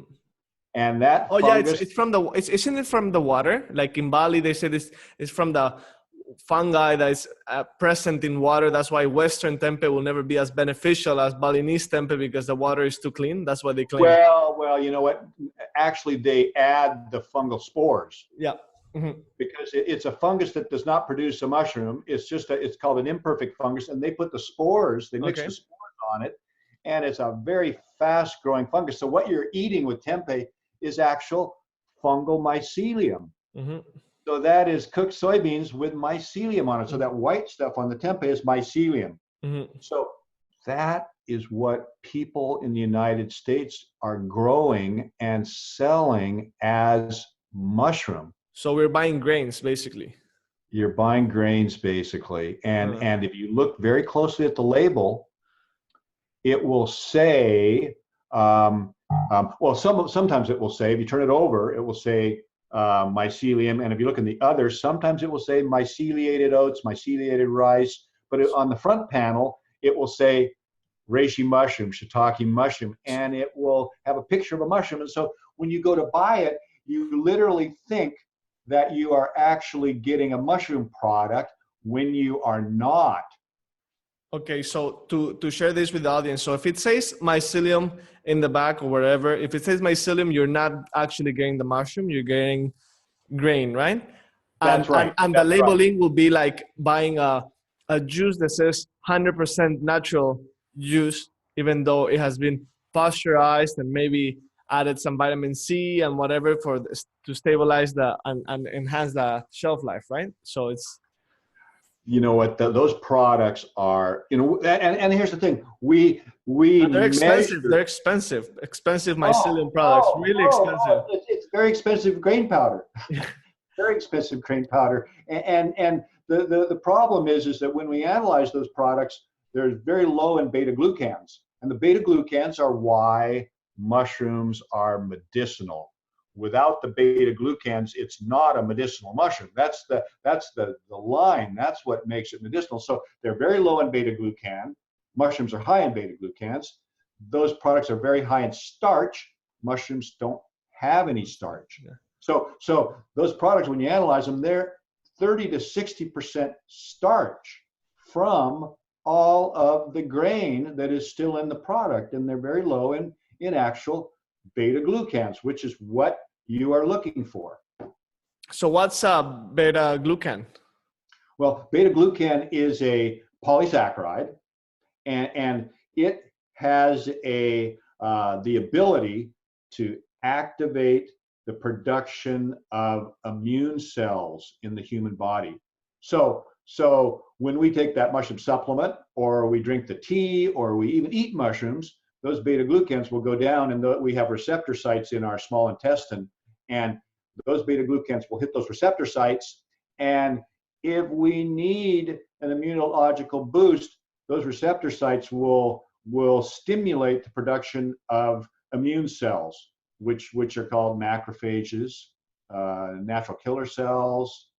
And that Oh yeah, fungus, it's from the isn't it from the water? Like in Bali, they say this is from the fungi that is present in water. That's why Western tempeh will never be as beneficial as Balinese tempeh because the water is too clean. That's what they claim. well, you know what? Actually, they add the fungal spores Yeah. Hmm. because it's a fungus that does not produce a mushroom. It's called an imperfect fungus, and they put the spores, they mix Okay. the spores on it, and it's a very fast growing fungus. So what you're eating with tempeh is actual fungal mycelium. Hmm. So that is cooked soybeans with mycelium on it. So Hmm. that white stuff on the tempeh is mycelium. Hmm. So that is what people in the United States are growing and selling as mushroom. So we're buying grains basically. You're buying grains basically. Uh, And if you look very closely at the label, it will say, well, sometimes it will say, if you turn it over, it will say mycelium. And if you look in the others, sometimes it will say myceliated oats, myceliated rice. But on the front panel, it will say reishi mushroom, shiitake mushroom, and it will have a picture of a mushroom. And so when you go to buy it, you literally think that you are actually getting a mushroom product when you are not. okay, so to share this with the audience, so if it says mycelium in the back or wherever, if it says mycelium, you're not actually getting the mushroom, you're getting grain, right? That's right. And the That's right. labeling will be like buying a juice that says 100% natural juice, even though it has been pasteurized and maybe added some vitamin C and whatever for this, to stabilize the and enhance the shelf life, right? So it's You know what? Those products are, and here's the thing: we and they're expensive. measure. They're expensive. Expensive Oh, mycelium products, really expensive. it's very expensive grain powder. Very expensive grain powder. And the problem is that when we analyze those products, they're very low in beta glucans. And the beta glucans are why mushrooms are medicinal. Without the beta glucans, it's not a medicinal mushroom. That's the line. That's what makes it medicinal. So they're very low in beta glucan. Mushrooms are high in beta glucans. Those products are very high in starch. Mushrooms don't have any starch. Yeah. So those products, when you analyze them, they're 30 to 60% starch from all of the grain that is still in the product, and they're very low in actual beta glucans, which is what you are looking for. So what's beta glucan? Well, beta glucan is a polysaccharide, and it has the ability to activate the production of immune cells in the human body. So when we take that mushroom supplement, or we drink the tea, or we even eat mushrooms, those beta glucans will go down, and we have receptor sites in our small intestine, and those beta glucans will hit those receptor sites. And if we need an immunological boost, those receptor sites will stimulate the production of immune cells, which are called macrophages, natural killer cells,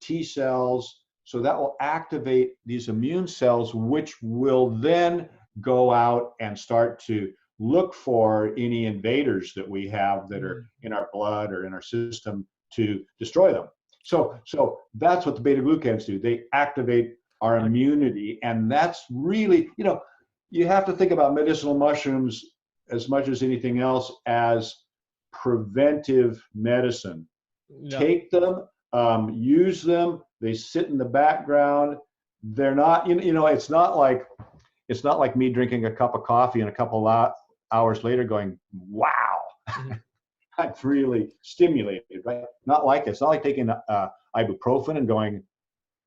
T cells. So that will activate these immune cells, which will then go out and start to look for any invaders that we have that are in our blood or in our system to destroy them. So that's what the beta glucans do. They activate our immunity, and that's really, you have to think about medicinal mushrooms as much as anything else as preventive medicine. Yeah. Take them, use them. They sit in the background. They're not, it's not like me drinking a cup of coffee and a couple of hours later going, wow, I'm really stimulated, right? Not like it. It's not like taking ibuprofen and going,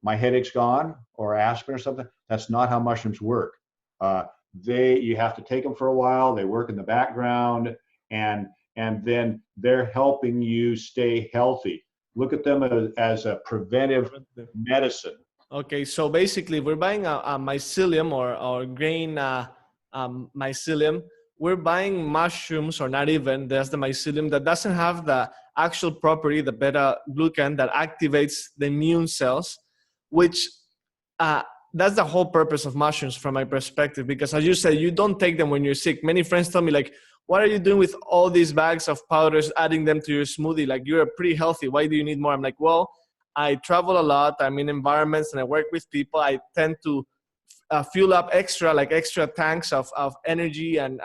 my headache's gone, or aspirin or something. That's not how mushrooms work. You have to take them for a while. They work in the background, and then they're helping you stay healthy. Look at them as a preventive medicine. Okay, so basically, we're buying a mycelium or grain mycelium. We're buying mushrooms, or not even. There's the mycelium that doesn't have the actual property, the beta glucan that activates the immune cells, which uh, that's the whole purpose of mushrooms from my perspective. Because as you said, you don't take them when you're sick. Many friends tell me like, "What are you doing with all these bags of powders, adding them to your smoothie? Like you're pretty healthy. Why do you need more?" I'm like, well, I travel a lot. I'm in environments and I work with people. I tend to fuel up extra tanks of energy and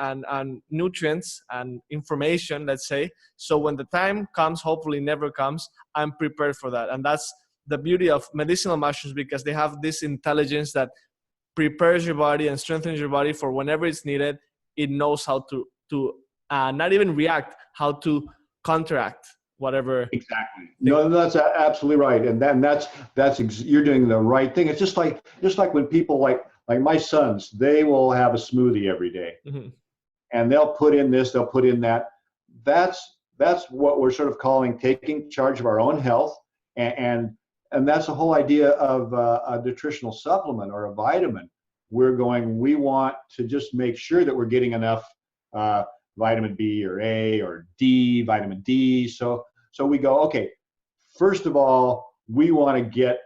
nutrients and information, let's say. So when the time comes, hopefully never comes, I'm prepared for that. And that's the beauty of medicinal mushrooms, because they have this intelligence that prepares your body and strengthens your body for whenever it's needed. It knows how to not even react, how to counteract whatever. Exactly. No, that's absolutely right, and then you're doing the right thing. It's just like when people like my sons, they will have a smoothie every day, Mm-hmm. and they'll put in this, they'll put in that. That's what we're sort of calling taking charge of our own health, and that's the whole idea of a nutritional supplement or a vitamin. We want to just make sure that we're getting enough vitamin B or A or D, vitamin D. So we go, okay, first of all, we want to get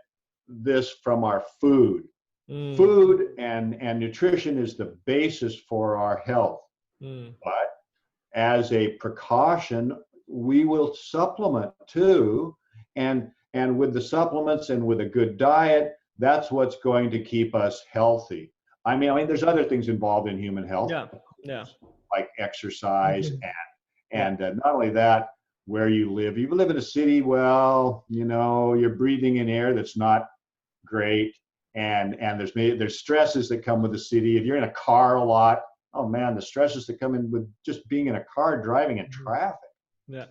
this from our food. Food and nutrition is the basis for our health. But as a precaution, we will supplement too. And with the supplements and with a good diet, that's what's going to keep us healthy. I mean, there's other things involved in human health. Yeah. Like exercise and not only that, where you live. You live in a city, well, you're breathing in air that's not great, and there's stresses that come with the city. If you're in a car a lot, oh man, the stresses that come in with just being in a car, driving in traffic. Yeah.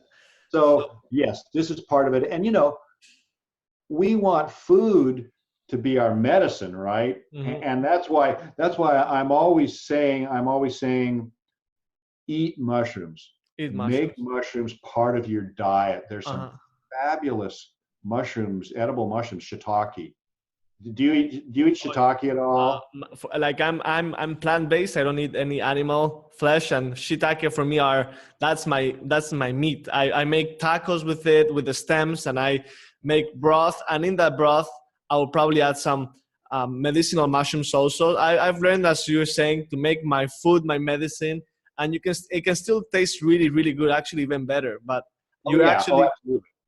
So yes, this is part of it. And we want food to be our medicine, right? And that's why I'm always saying eat mushrooms. Make mushrooms part of your diet. There's some fabulous mushrooms, edible mushrooms, shiitake. Do you eat shiitake at all? Like I'm plant-based. I don't eat any animal flesh, and shiitake for me that's my meat. I make tacos with it, with the stems, and I make broth. And in that broth, I will probably add some medicinal mushrooms also. I've learned, as you were saying, to make my food my medicine, and it can still taste really, really good, actually even better. But you're actually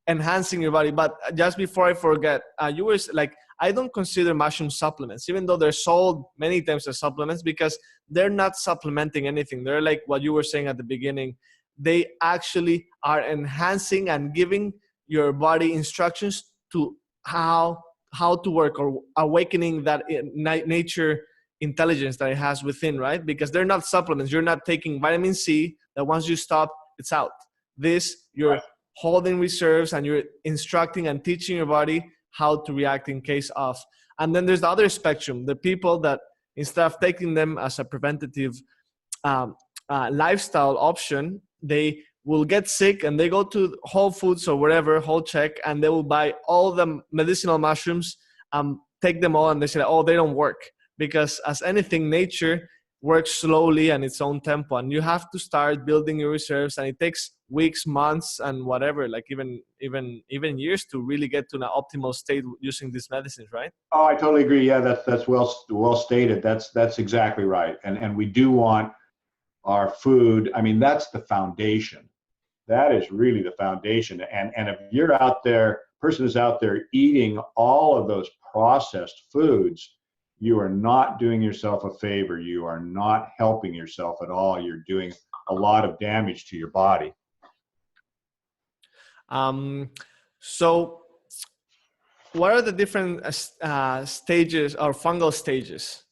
enhancing your body. But just before I forget, you were like, I don't consider mushroom supplements, even though they're sold many times as supplements, because they're not supplementing anything. They're like what you were saying at the beginning. They actually are enhancing and giving your body instructions to how to work, or awakening that nature intelligence that it has within, right? Because they're not supplements. You're not taking vitamin C that once you stop, it's out. You're holding reserves, and you're instructing and teaching your body how to react in case of. And then there's the other spectrum, the people that instead of taking them as a preventative lifestyle option, they will get sick and they go to Whole Foods or wherever, Whole Check, and they will buy all the medicinal mushrooms, take them all, and they say, oh, they don't work. Because as anything, nature works slowly and its own tempo, and you have to start building your reserves, and it takes weeks, months, and whatever, like even years to really get to an optimal state using these medicines, right? Oh, I totally agree. Yeah, that's well stated. That's exactly right. And we do want our food. I mean, that's the foundation. That is really the foundation. And if you're out there, person is out there eating all of those processed foods, you are not doing yourself a favor. You are not helping yourself at all. You're doing a lot of damage to your body. So what are the different stages or fungal stages?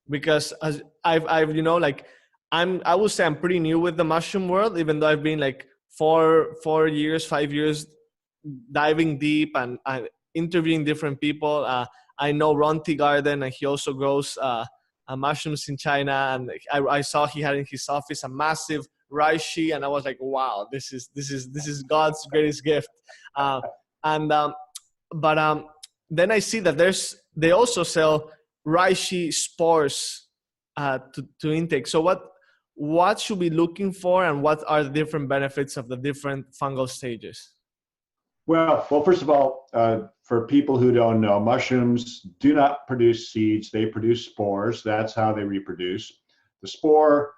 Because as I've I would say I'm pretty new with the mushroom world, even though I've been like 5 years diving deep and interviewing different people. I know Ron T. Garden, and he also grows mushrooms in China. And I saw he had in his office a massive Reishi, and I was like, wow, this is God's greatest gift. But then I see that they also sell reishi spores to intake. So what should we be looking for, and what are the different benefits of the different fungal stages? Well, first of all, for people who don't know, mushrooms do not produce seeds. They produce spores. That's how they reproduce. The spore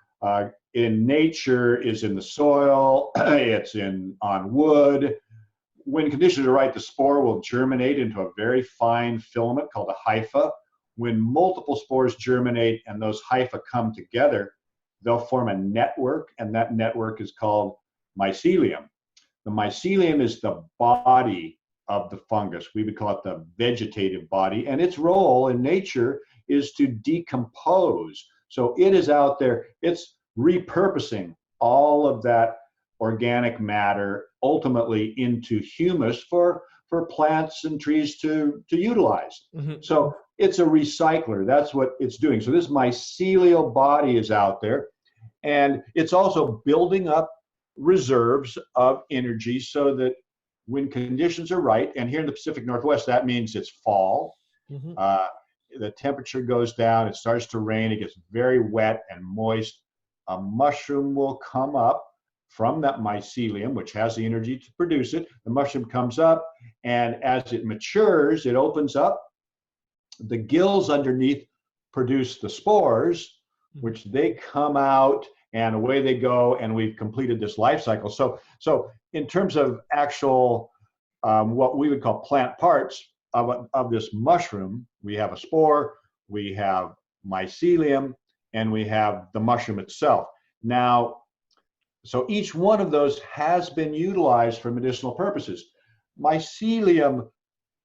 in nature is in the soil. It's on wood. When conditions are right, the spore will germinate into a very fine filament called a hypha. When multiple spores germinate and those hypha come together, they'll form a network, and that network is called mycelium. The mycelium is the body of the fungus. We would call it the vegetative body, and its role in nature is to decompose. So it is out there, it's repurposing all of that organic matter ultimately into humus for plants and trees to utilize. Mm-hmm. So it's a recycler. That's what it's doing. So this mycelial body is out there, and it's also building up reserves of energy so that when conditions are right, and here in the Pacific Northwest, that means it's fall, mm-hmm. The temperature goes down, it starts to rain, it gets very wet and moist, a mushroom will come up from that mycelium, which has the energy to produce it. The mushroom comes up, and as it matures, it opens up. The gills underneath produce the spores, which they come out, and away they go, and we've completed this life cycle. So in terms of actual, what we would call plant parts of this mushroom, we have a spore, we have mycelium, and we have the mushroom itself. Now, so each one of those has been utilized for medicinal purposes. Mycelium,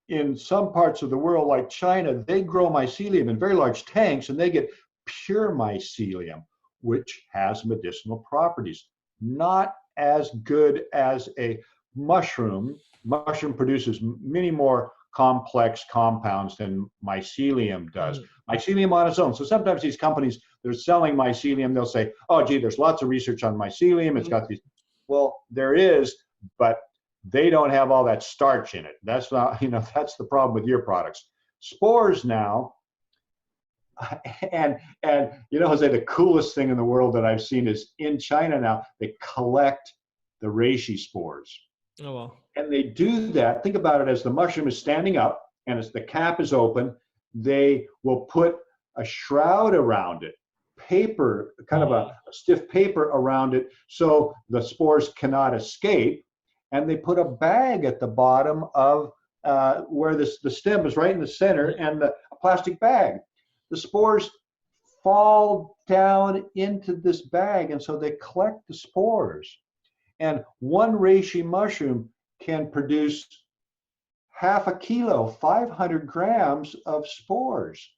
in some parts of the world, like China, they grow mycelium in very large tanks, and they get pure mycelium, which has medicinal properties. Not as good as a mushroom. Mushroom produces many more complex compounds than mycelium does. Mycelium on its own. So sometimes these companies, they're selling mycelium, they'll say, oh, gee, there's lots of research on mycelium. It's got these. Well, there is, but they don't have all that starch in it. That's not, that's the problem with your products. Spores now, and Jose, the coolest thing in the world that I've seen is in China now, they collect the reishi spores. Oh, wow. And they do that. Think about it, as the mushroom is standing up and as the cap is open, they will put a shroud around it, paper, kind of a stiff paper around it, so the spores cannot escape. And they put a bag at the bottom of where the stem is right in the center, and a plastic bag. The spores fall down into this bag, and so they collect the spores. And one reishi mushroom can produce half a kilo, 500 grams of spores.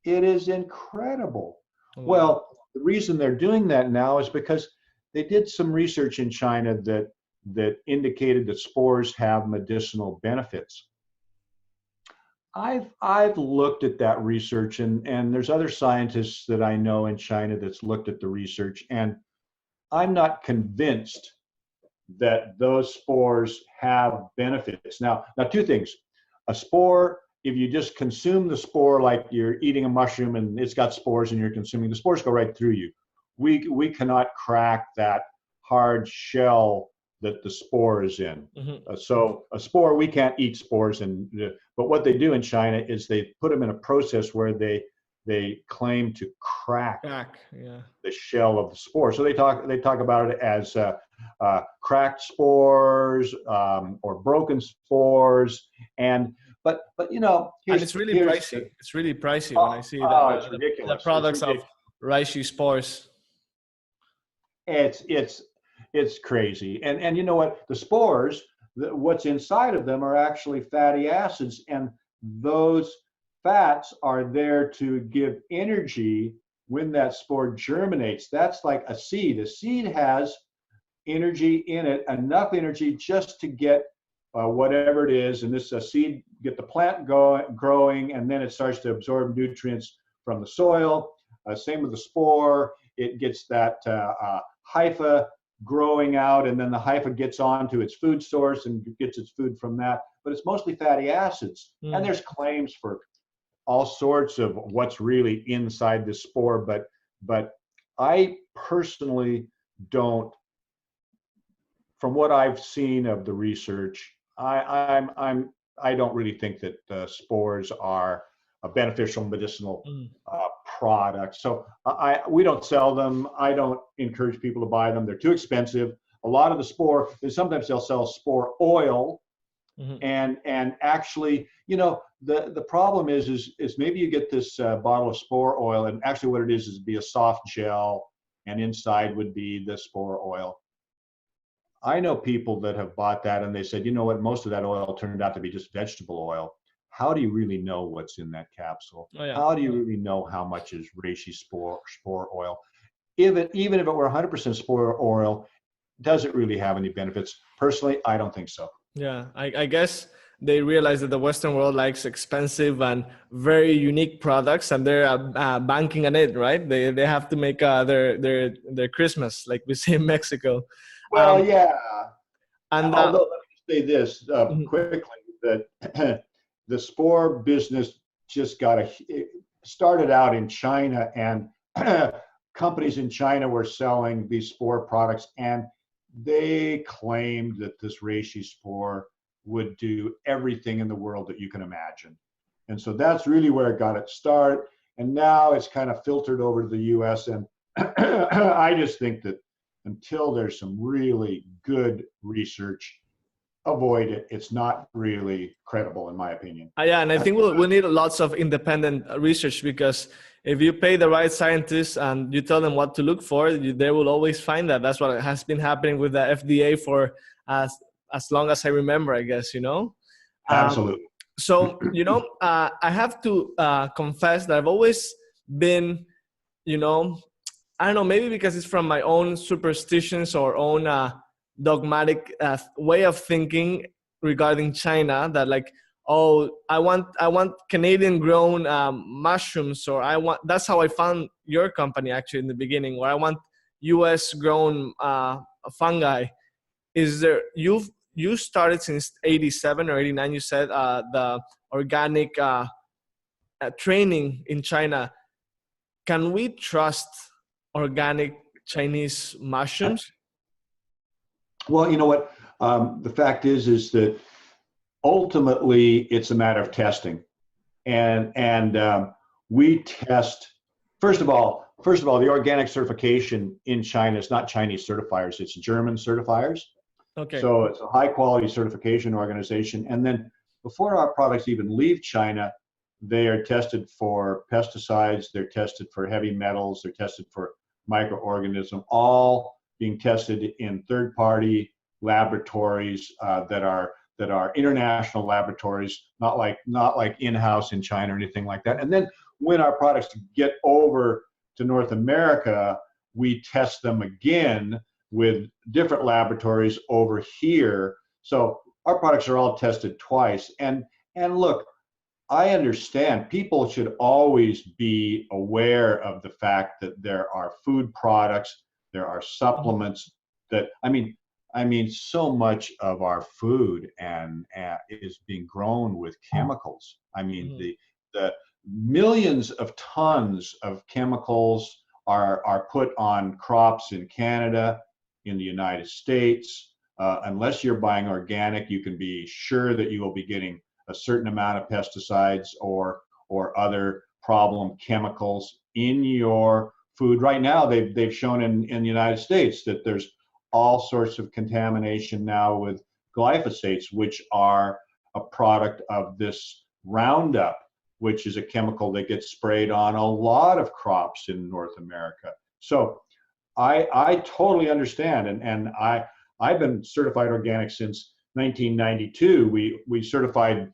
It is incredible. Wow. Well, the reason they're doing that now is because they did some research in China that indicated that spores have medicinal benefits. I've looked at that research, and there's other scientists that I know in China that's looked at the research, and I'm not convinced that those spores have benefits. Now two things. A spore, if you just consume the spore like you're eating a mushroom and it's got spores and you're consuming, the spores go right through you. We cannot crack that hard shell that the spore is in. Mm-hmm. So a spore, we can't eat spores, but what they do in China is they put them in a process where they claim to crack the shell of the spore. So they talk about it as cracked spores or broken spores, but and it's really pricey. It's really pricey when I see the products of reishi spores. It's crazy, and you know what? The spores, what's inside of them are actually fatty acids, and those fats are there to give energy when that spore germinates. That's like a seed. A seed has energy in it, enough energy just to get whatever it is, and this seed get the plant growing, and then it starts to absorb nutrients from the soil. Same with the spore. It gets that hypha growing out, and then the hypha gets onto its food source and gets its food from that. But it's mostly fatty acids. And there's claims for all sorts of what's really inside the spore, but I personally don't, from what I've seen of the research, I don't really think that spores are a beneficial medicinal product. So we don't sell them. I don't encourage people to buy them. They're too expensive. A lot of the spore, sometimes they'll sell spore oil, and actually, you know, the problem is maybe you get this bottle of spore oil, and actually what it is be a soft gel, and inside would be the spore oil. I know people that have bought that and they said, you know what, most of that oil turned out to be just vegetable oil. How do you really know what's in that capsule? Oh, yeah. How do you really know how much is reishi spore oil? Even if it were 100% spore oil, does it really have any benefits? Personally, I don't think so. Yeah, I guess they realize that the Western world likes expensive and very unique products, and they're banking on it, right? They have to make their Christmas, like we say in Mexico. Well, yeah. And although, let me say this quickly, that the spore business just started out in China, and companies in China were selling these spore products, and they claimed that this reishi spore would do everything in the world that you can imagine. And so that's really where it got its start. And now it's kind of filtered over to the US. And I just think that until there's some really good research, avoid it. It's not really credible, in my opinion. Yeah, and I think we'll need lots of independent research, because if you pay the right scientists and you tell them what to look for, they will always find that. That's what has been happening with the FDA for as long as I remember, I guess, you know? Absolutely. So, you know, I have to confess that I've always been, you know, I don't know, maybe because it's from my own superstitions or own dogmatic way of thinking regarding China, that like, oh, I want Canadian grown mushrooms, or that's how I found your company actually in the beginning, where I want US grown fungi. Is there, you started since 87 or 89, you said, the organic training in China. Can we trust organic Chinese mushrooms? Well, you know what? The fact is that ultimately it's a matter of testing, and we test. First of all, the organic certification in China is not Chinese certifiers; it's German certifiers. Okay. So it's a high quality certification organization, and then before our products even leave China, they are tested for pesticides, they're tested for heavy metals, they're tested for microorganisms, all being tested in third-party laboratories that are international laboratories, not like in-house in China or anything like that. And then when our products get over to North America, we test them again with different laboratories over here. So our products are all tested twice. And look, I understand people should always be aware of the fact that there are food products, there are supplements that, I mean, so much of our food and is being grown with chemicals. I mean, the millions of tons of chemicals are put on crops in Canada, in the United States. Unless you're buying organic, you can be sure that you will be getting a certain amount of pesticides or other problem chemicals in your food. Right now, they've shown in the United States that there's all sorts of contamination now with glyphosates, which are a product of this Roundup, which is a chemical that gets sprayed on a lot of crops in North America. So I totally understand, and I've been certified organic since 1992. We certified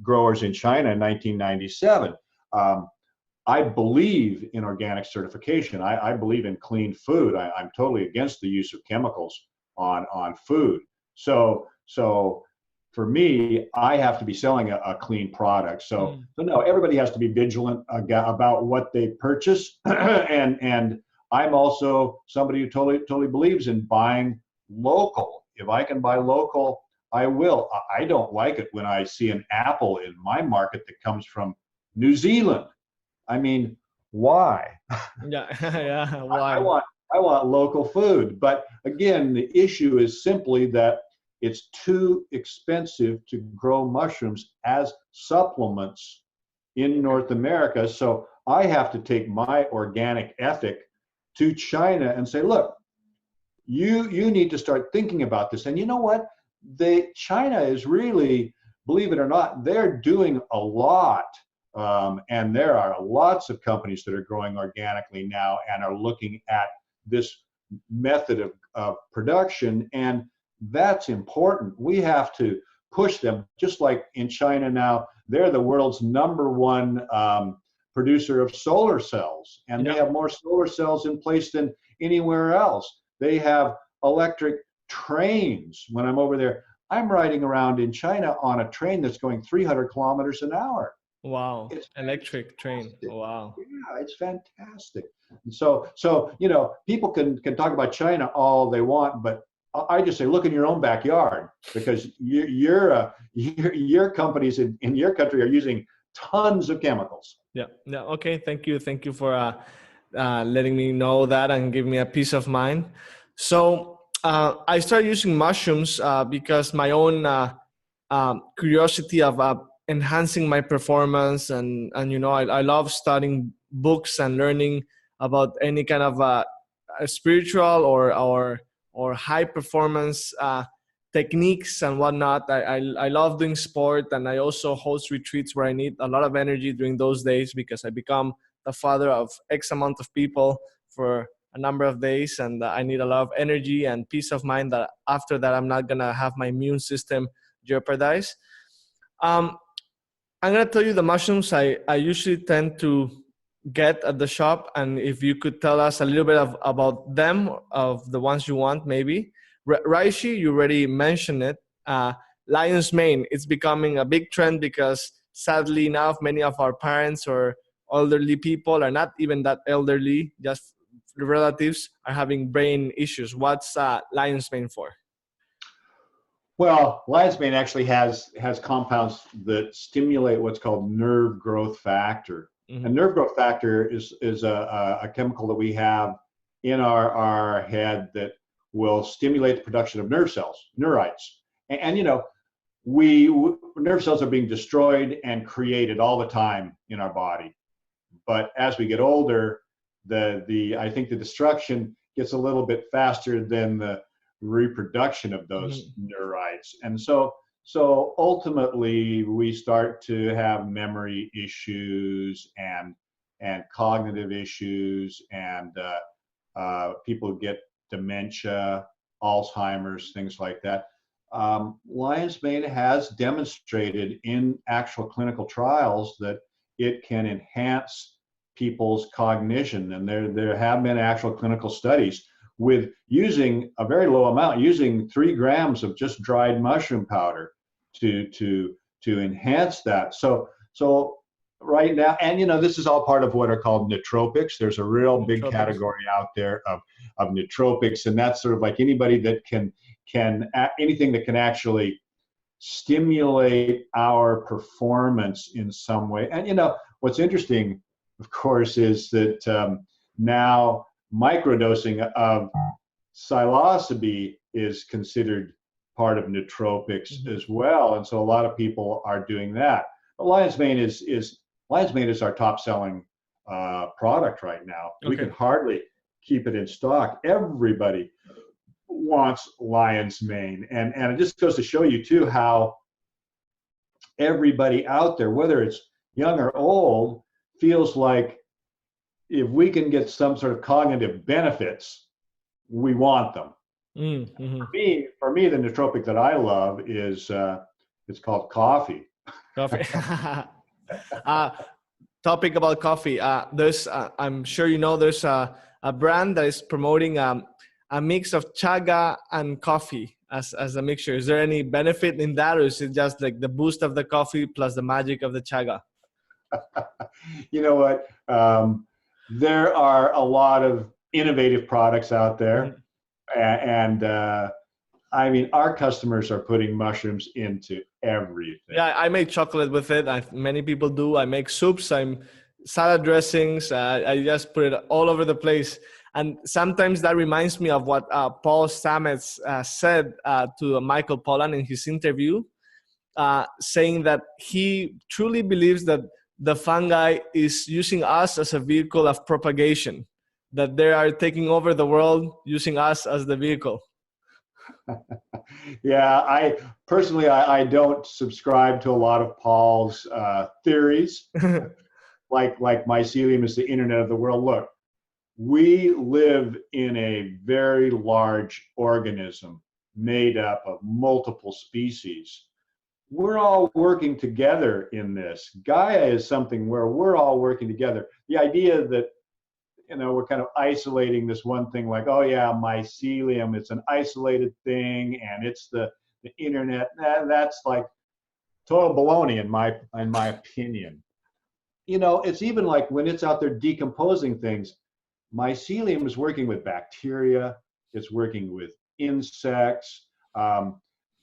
growers in China in 1997. I believe in organic certification. I believe in clean food. I'm totally against the use of chemicals on food. So for me, I have to be selling a clean product. So no, everybody has to be vigilant about what they purchase. And I'm also somebody who totally believes in buying local. If I can buy local, I will. I don't like it when I see an apple in my market that comes from New Zealand. I mean, why? Yeah. Yeah. I Why? want I want local food. But again, the issue is simply that it's too expensive to grow mushrooms as supplements in Okay. North America. So I have to take my organic ethic to China and say, look, you need to start thinking about this. And you know what? China is really, believe it or not, they're doing a lot. And there are lots of companies that are growing organically now and are looking at this method of production. And that's important. We have to push them, just like in China now, they're the world's #1 producer of solar cells. And they Yeah. have more solar cells in place than anywhere else. They have electric trains. When I'm over there, I'm riding around in China on a train that's going 300 kilometers an hour. Wow. It's Electric train. fantastic. Wow. Yeah, it's fantastic. And so people can talk about China all they want, but I just say, look in your own backyard, because your companies in your country are using tons of chemicals. Yeah. Yeah. Okay. Thank you for letting me know that and give me a peace of mind. So I started using mushrooms because my own curiosity of enhancing my performance, and I love studying books and learning about any kind of spiritual or high performance techniques and whatnot. I love doing sport, and I also host retreats where I need a lot of energy during those days because I become the father of X amount of people for a number of days, and I need a lot of energy and peace of mind that after that I'm not gonna have my immune system jeopardized. Um, I'm gonna tell you the mushrooms I usually tend to get at the shop, and if you could tell us a little bit about them, of the ones you want, maybe. Reishi, you already mentioned it. Lion's mane, it's becoming a big trend because sadly enough, many of our parents or elderly people are not even that elderly, just relatives are having brain issues. What's lion's mane for? Well, lion's mane actually has compounds that stimulate what's called nerve growth factor. Mm-hmm. And nerve growth factor is a chemical that we have in our head that will stimulate the production of nerve cells, neurites. And nerve cells are being destroyed and created all the time in our body. But as we get older, I think the destruction gets a little bit faster than the reproduction of those neurites. And so ultimately we start to have memory issues and cognitive issues, and people get dementia, Alzheimer's, things like that. Lion's mane has demonstrated in actual clinical trials that it can enhance people's cognition, and there have been actual clinical studies with using a very low amount, using 3 grams of just dried mushroom powder to enhance that. So right now, and this is all part of what are called nootropics. There's a real big category out there of nootropics, and that's sort of like anybody that can anything that can actually stimulate our performance in some way. And what's interesting, of course, is that now microdosing of psilocybin is considered part of nootropics as well, and so a lot of people are doing that. But lion's mane is our top selling product right now. Okay. We can hardly keep it in stock. Everybody wants lion's mane, and it just goes to show you too how everybody out there, whether it's young or old, feels like if we can get some sort of cognitive benefits, we want them. Mm-hmm. For me, the nootropic that I love is it's called coffee. Coffee. Topic about coffee. There's I'm sure there's a brand that is promoting a mix of chaga and coffee as a mixture. Is there any benefit in that, or is it just like the boost of the coffee plus the magic of the chaga? You know what? There are a lot of innovative products out there. And I mean, our customers are putting mushrooms into everything. Yeah, I make chocolate with it. Many people do. I make soups. I'm salad dressings. I just put it all over the place. And sometimes that reminds me of what Paul Stamets said to Michael Pollan in his interview, saying that he truly believes that the fungi is using us as a vehicle of propagation, that they are taking over the world using us as the vehicle. Yeah, I personally, I don't subscribe to a lot of Paul's theories, like mycelium is the internet of the world. Look, we live in a very large organism made up of multiple species. We're all working together in this. Gaia is something where we're all working together. The idea that, you know, we're kind of isolating this one thing, like, oh yeah, mycelium, it's an isolated thing and it's the internet. That's like total baloney in my opinion. You know, it's even like when it's out there decomposing things, mycelium is working with bacteria, it's working with insects,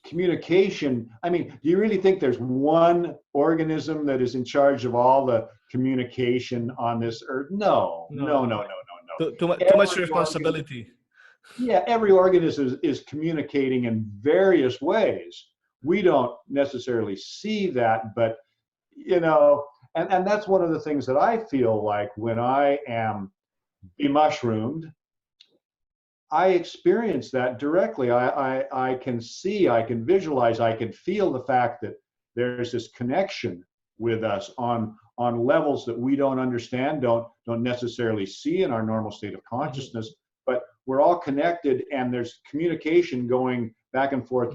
communication. I mean, do you really think there's one organism that is in charge of all the communication on this earth? No. Too much responsibility. Yeah, every organism is communicating in various ways. We don't necessarily see that, but, you know, and that's one of the things that I feel like when I am mushroomed, I experience that directly. I can see, I can visualize, I can feel the fact that there's this connection with us on levels that we don't understand, don't necessarily see in our normal state of consciousness, but we're all connected and there's communication going back and forth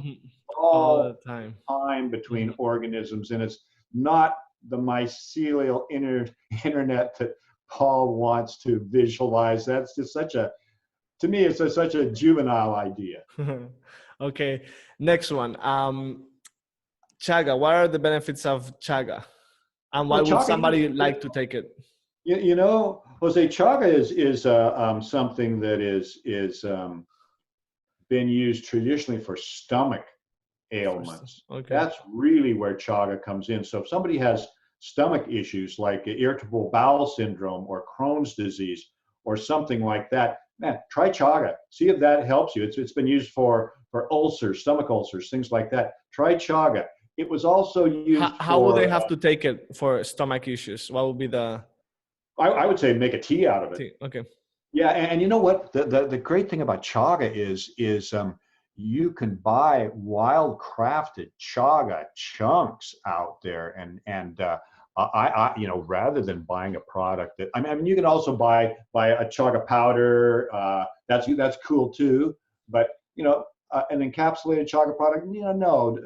all the time between organisms, and it's not the mycelial internet that Paul wants to visualize. That's just to me, it's such a juvenile idea. Okay, next one. Chaga. What are the benefits of chaga? And why would somebody like to take it? You know, Jose, chaga is something that is been used traditionally for stomach ailments. Okay. That's really where chaga comes in. So if somebody has stomach issues like irritable bowel syndrome or Crohn's disease or something like that, man, try chaga. See if that helps you. It's been used for ulcers, stomach ulcers, things like that. Try chaga. It was also used how would they have to take it for stomach issues? What would be the... I would say make a tea out of it. Tea. Okay. Yeah, and you know what? The great thing about chaga is you can buy wild crafted chaga chunks out there, and I you know, rather than buying a product that, I mean you can also buy a chaga powder. That's cool too. But you know, an encapsulated chaga product, you know,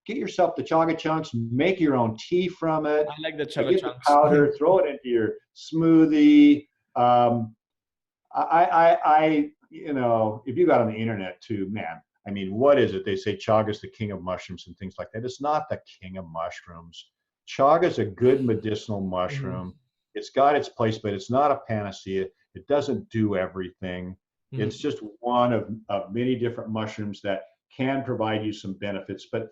get yourself the chaga chunks, make your own tea from it. I like the chaga chunks. The powder, throw it into your smoothie. You know, if you got on the internet too, man, I mean, what is it? They say chaga is the king of mushrooms and things like that. It's not the king of mushrooms. Chaga is a good medicinal mushroom. It's got its place, but it's not a panacea. It doesn't do everything. It's just one of many different mushrooms that can provide you some benefits. But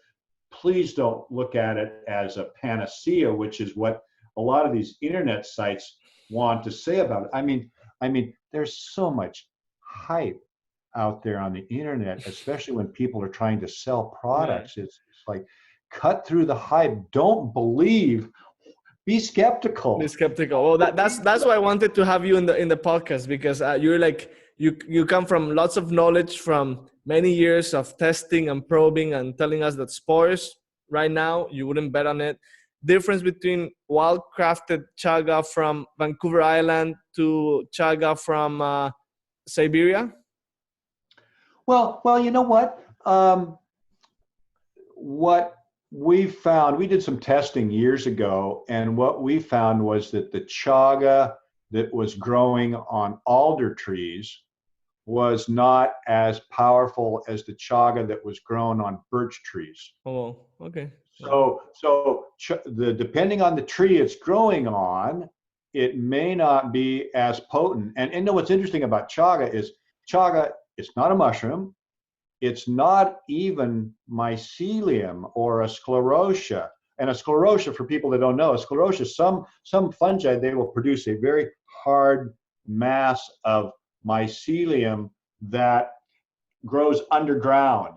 please don't look at it as a panacea, which is what a lot of these internet sites want to say about it. I mean, there's so much hype out there on the internet, especially when people are trying to sell products. Yeah. It's like, cut through the hype. Don't believe. Be skeptical. Be skeptical. Well, that's why I wanted to have you in the podcast, because you're like, you come from lots of knowledge from many years of testing and probing and telling us that spores right now, you wouldn't bet on it. Difference between wild crafted chaga from Vancouver Island to chaga from Siberia? Well, you know what? What we found, we did some testing years ago, and what we found was that the chaga that was growing on alder trees was not as powerful as the chaga that was grown on birch trees. Oh, okay. So depending on the tree it's growing on, it may not be as potent. And you know what's interesting about chaga is chaga, it's not a mushroom. It's not even mycelium or a sclerotia. And a sclerotia, for people that don't know, a sclerotia, some fungi, they will produce a very hard mass of mycelium that grows underground.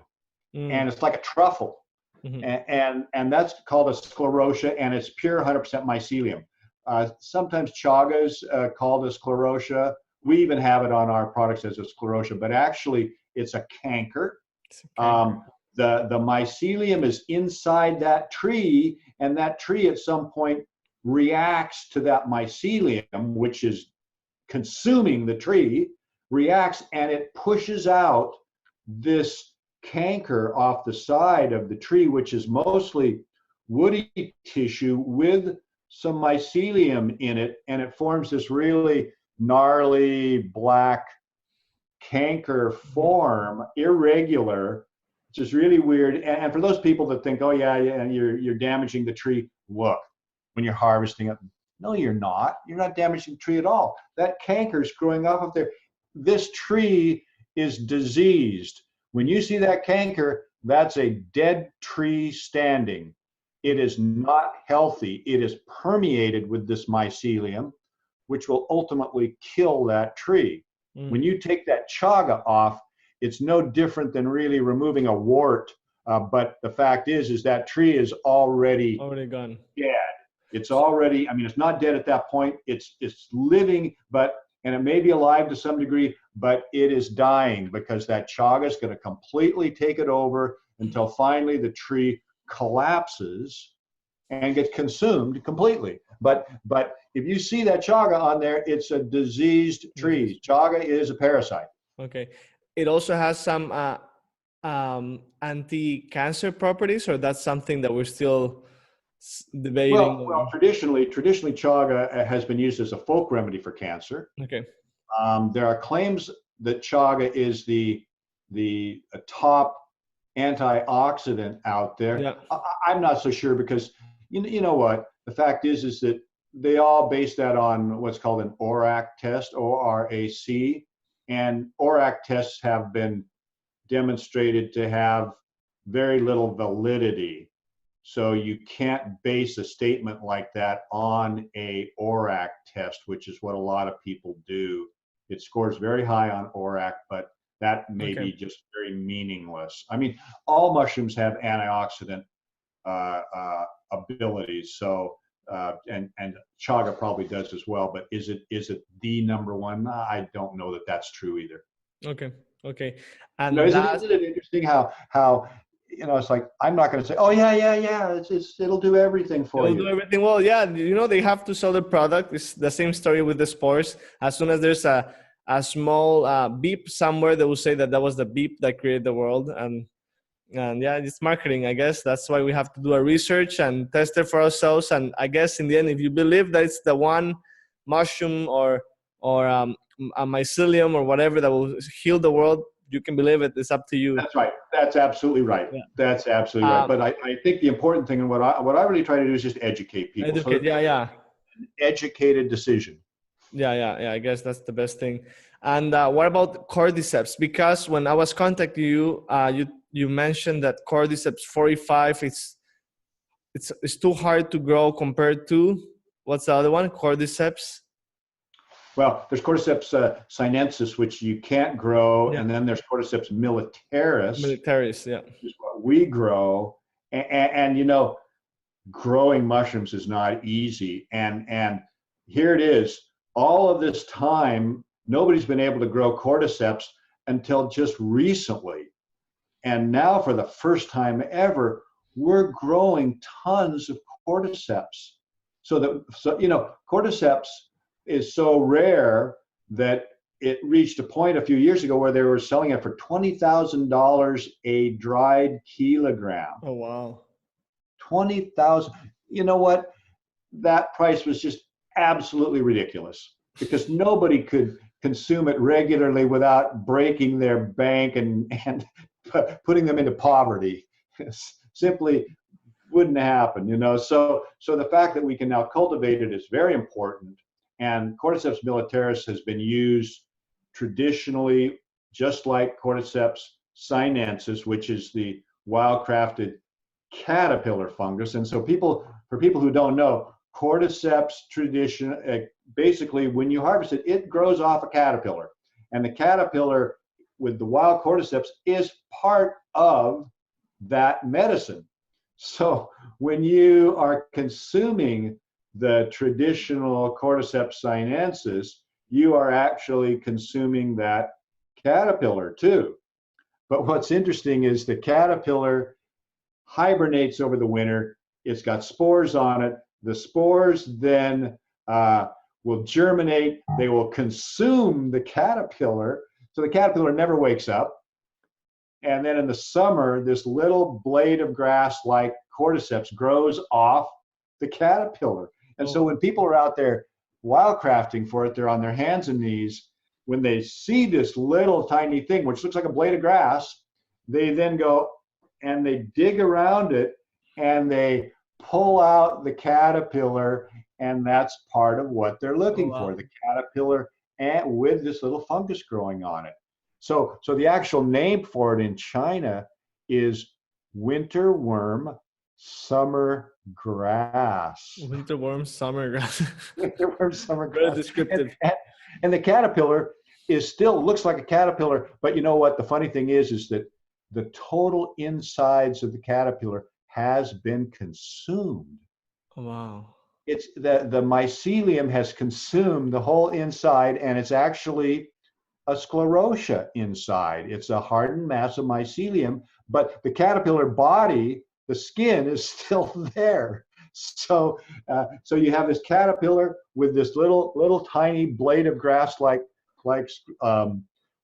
And it's like a truffle. And that's called a sclerotia, and it's pure 100% mycelium. Sometimes chaga is called a sclerotia. We even have it on our products as a sclerotia, but actually it's a canker. The mycelium is inside that tree, and that tree at some point reacts to that mycelium, which is consuming the tree, reacts, and it pushes out this canker off the side of the tree, which is mostly woody tissue with some mycelium in it, and it forms this really gnarly black canker form, irregular, which is really weird. And for those people that think, oh yeah, you're damaging the tree, look, when you're harvesting it, no, you're not. You're not damaging the tree at all. That canker is growing off of there. This tree is diseased. When you see that canker, that's a dead tree standing. It is not healthy. It is permeated with this mycelium, which will ultimately kill that tree. When you take that chaga off, it's no different than really removing a wart. But the fact is that tree is already gone. Dead. It's already, I mean, it's not dead at that point. It's living, and it may be alive to some degree, but it is dying because that chaga is going to completely take it over until finally the tree collapses and gets consumed completely. But if you see that chaga on there, it's a diseased tree. Chaga is a parasite. Okay. It also has some anti-cancer properties, or that's something that we're still debating? Well, traditionally, chaga has been used as a folk remedy for cancer. Okay. There are claims that chaga is the top antioxidant out there. Yeah. I'm not so sure because you know what? The fact is that they all base that on what's called an ORAC test, ORAC, and ORAC tests have been demonstrated to have very little validity. So you can't base a statement like that on a ORAC test, which is what a lot of people do. It scores very high on ORAC, but that may be just very meaningless. I mean, all mushrooms have antioxidant abilities. So, and chaga probably does as well. But is it the number one? I don't know that that's true either. Okay. And isn't it interesting how it's like, I'm not going to say, oh yeah, it'll do everything for you. It'll do everything well. Yeah, they have to sell their product. It's the same story with the spores. As soon as there's a small beep somewhere, they will say that was the beep that created the world. And yeah, it's marketing, I guess. That's why we have to do our research and test it for ourselves. And I guess in the end, if you believe that it's the one mushroom or a mycelium or whatever that will heal the world, you can believe it. It's up to you. That's right. That's absolutely right. Yeah. That's absolutely right. But I think the important thing, and what I really try to do is just educate people. An educated decision. Yeah. I guess that's the best thing. And what about Cordyceps? Because when I was contacting you, you mentioned that Cordyceps 45 it's too hard to grow compared to what's the other one? Cordyceps. Well, there's Cordyceps sinensis, which you can't grow, and then there's Cordyceps militaris. Militaris, yeah. Which is what we grow, and growing mushrooms is not easy. And here it is. All of this time, nobody's been able to grow Cordyceps until just recently, and now for the first time ever, we're growing tons of Cordyceps. So Cordyceps is so rare that it reached a point a few years ago where they were selling it for $20,000 a dried kilogram. Oh, wow. 20,000. You know what? That price was just absolutely ridiculous because nobody could consume it regularly without breaking their bank and putting them into poverty. Simply wouldn't happen, So the fact that we can now cultivate it is very important. And Cordyceps militaris has been used traditionally, just like Cordyceps sinensis, which is the wildcrafted caterpillar fungus. And so for people who don't know, Cordyceps tradition, basically when you harvest it, it grows off a caterpillar. And the caterpillar with the wild Cordyceps is part of that medicine. So when you are consuming the traditional Cordyceps sinensis, you are actually consuming that caterpillar too. But what's interesting is the caterpillar hibernates over the winter. It's got spores on it. The spores then will germinate. They will consume the caterpillar. So the caterpillar never wakes up. And then in the summer, this little blade of grass like Cordyceps grows off the caterpillar. And so when people are out there wildcrafting for it, they're on their hands and knees. When they see this little tiny thing, which looks like a blade of grass, they then go and they dig around it and they pull out the caterpillar, and that's part of what they're looking for, the caterpillar and with this little fungus growing on it. So the actual name for it in China is winter worm summer grass. Winter worm summer grass. Winter worm summer grass. Very descriptive. And the caterpillar is still looks like a caterpillar, but you know what? The funny thing is that the total insides of the caterpillar has been consumed. Wow. It's the mycelium has consumed the whole inside, and it's actually a sclerotia inside. It's a hardened mass of mycelium, but the caterpillar body, the skin, is still there. So you have this caterpillar with this little tiny blade of grass like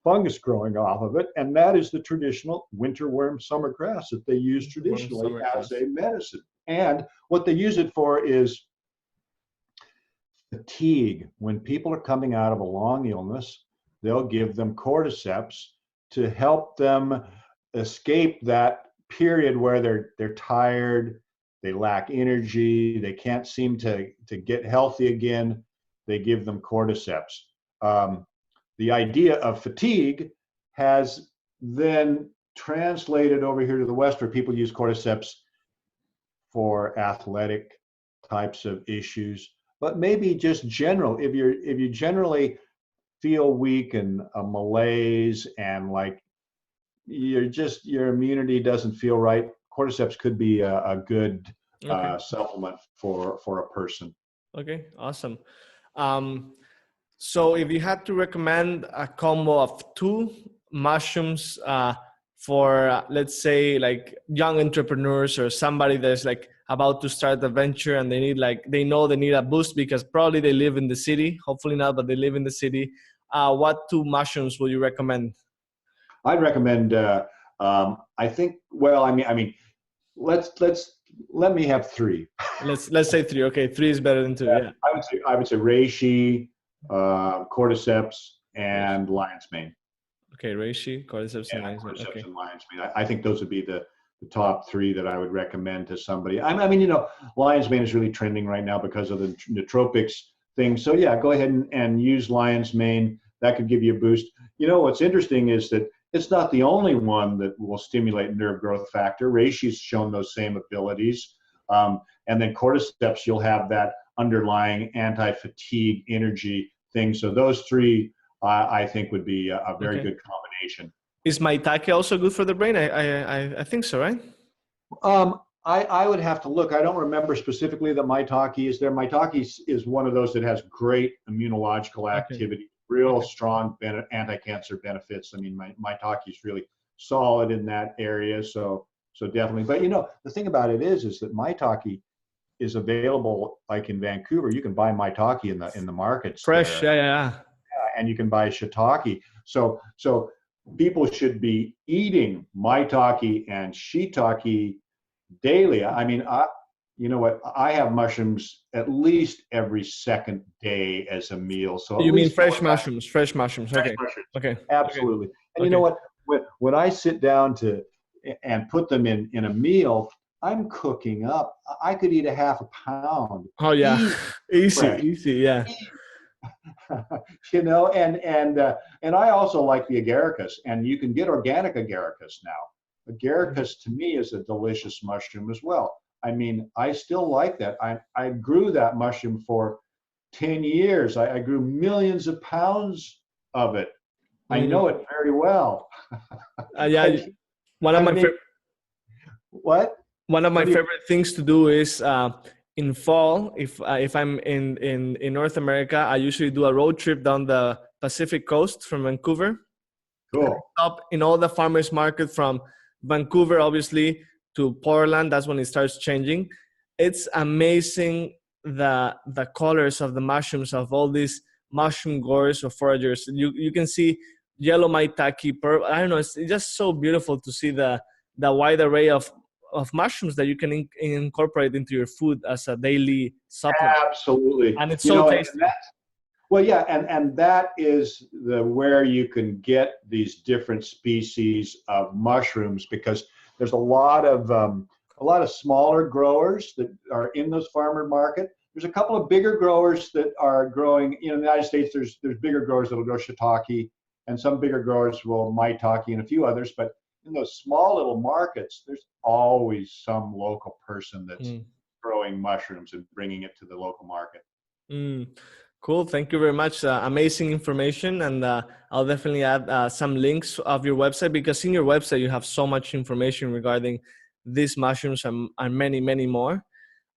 fungus growing off of it, and that is the traditional winter worm summer grass that they use traditionally as a medicine. And what they use it for is fatigue. When people are coming out of a long illness, they'll give them Cordyceps to help them escape that period where they're tired, they lack energy, they can't seem to get healthy again. They give them Cordyceps. The idea of fatigue has then translated over here to the West, where people use Cordyceps for athletic types of issues, but maybe just general. If you generally feel weak and a malaise and like your immunity doesn't feel right, Cordyceps could be a good supplement for a person. Okay, awesome. So if you had to recommend a combo of 2 mushrooms for, let's say, like young entrepreneurs or somebody that's like about to start a venture and they know they need a boost because probably they live in the city, hopefully not, but they live in the city. What 2 mushrooms would you recommend? I'd recommend, I think, well, I mean, let me have 3. Let's say 3. Okay, 3 is better than 2. Yeah. I would say Reishi, Cordyceps, and lion's mane. Okay, Reishi, Cordyceps, and lion's mane. Okay. And lion's mane. I think those would be the top 3 that I would recommend to somebody. I mean, lion's mane is really trending right now because of the nootropics thing. So yeah, go ahead and use lion's mane. That could give you a boost. What's interesting is that it's not the only one that will stimulate nerve growth factor. Reishi's shown those same abilities. And then Cordyceps, you'll have that underlying anti-fatigue energy thing. So those 3, I think, would be a very good combination. Is maitake also good for the brain? I think so, right? I would have to look. I don't remember specifically that maitake is there. Maitake is one of those that has great immunological activity, real strong anti-cancer benefits. I mean, maitake is really solid in that area. So definitely. But the thing about it is that maitake is available, like in Vancouver. You can buy maitake in the markets. Fresh, there. yeah. And you can buy shiitake. So people should be eating maitake and shiitake daily. I mean, you know what? I have mushrooms at least every second day as a meal. So you mean fresh mushrooms? Fresh mushrooms. Okay. Okay. Absolutely. And you know what? When I sit down and put them in a meal, I'm cooking up. I could eat a half a pound. Oh yeah, easy, yeah. You know, and I also like the agaricus, and you can get organic agaricus now. Agaricus to me is a delicious mushroom as well. I mean, I still like that. I grew that mushroom for 10 years. I grew millions of pounds of it. I know it very well. Yeah, one of I my mean, what? one of my What do you? favorite things to do is in fall, if I'm in North America, I usually do a road trip down the Pacific coast from Vancouver. Cool. Up in all the farmers market from Vancouver, obviously, to Portland. That's when it starts changing. It's amazing the colors of the mushrooms of all these mushroom growers or foragers. You can see yellow maitake, purple. I don't know. It's just so beautiful to see the wide array of mushrooms that you can incorporate into your food as a daily supplement, Absolutely. and it's You so know, and tasty. that, well, yeah, and that is the where you can get these different species of mushrooms, because there's a lot of smaller growers that are in those farmer market. There's a couple of bigger growers that are growing. You know, in the United States, there's bigger growers that will grow shiitake, and some bigger growers will maitake and a few others. But in those small little markets, there's always some local person that's growing mushrooms and bringing it to the local market. Mm, cool. Thank you very much. Amazing information. And I'll definitely add some links of your website, because in your website, you have so much information regarding these mushrooms and many, many more.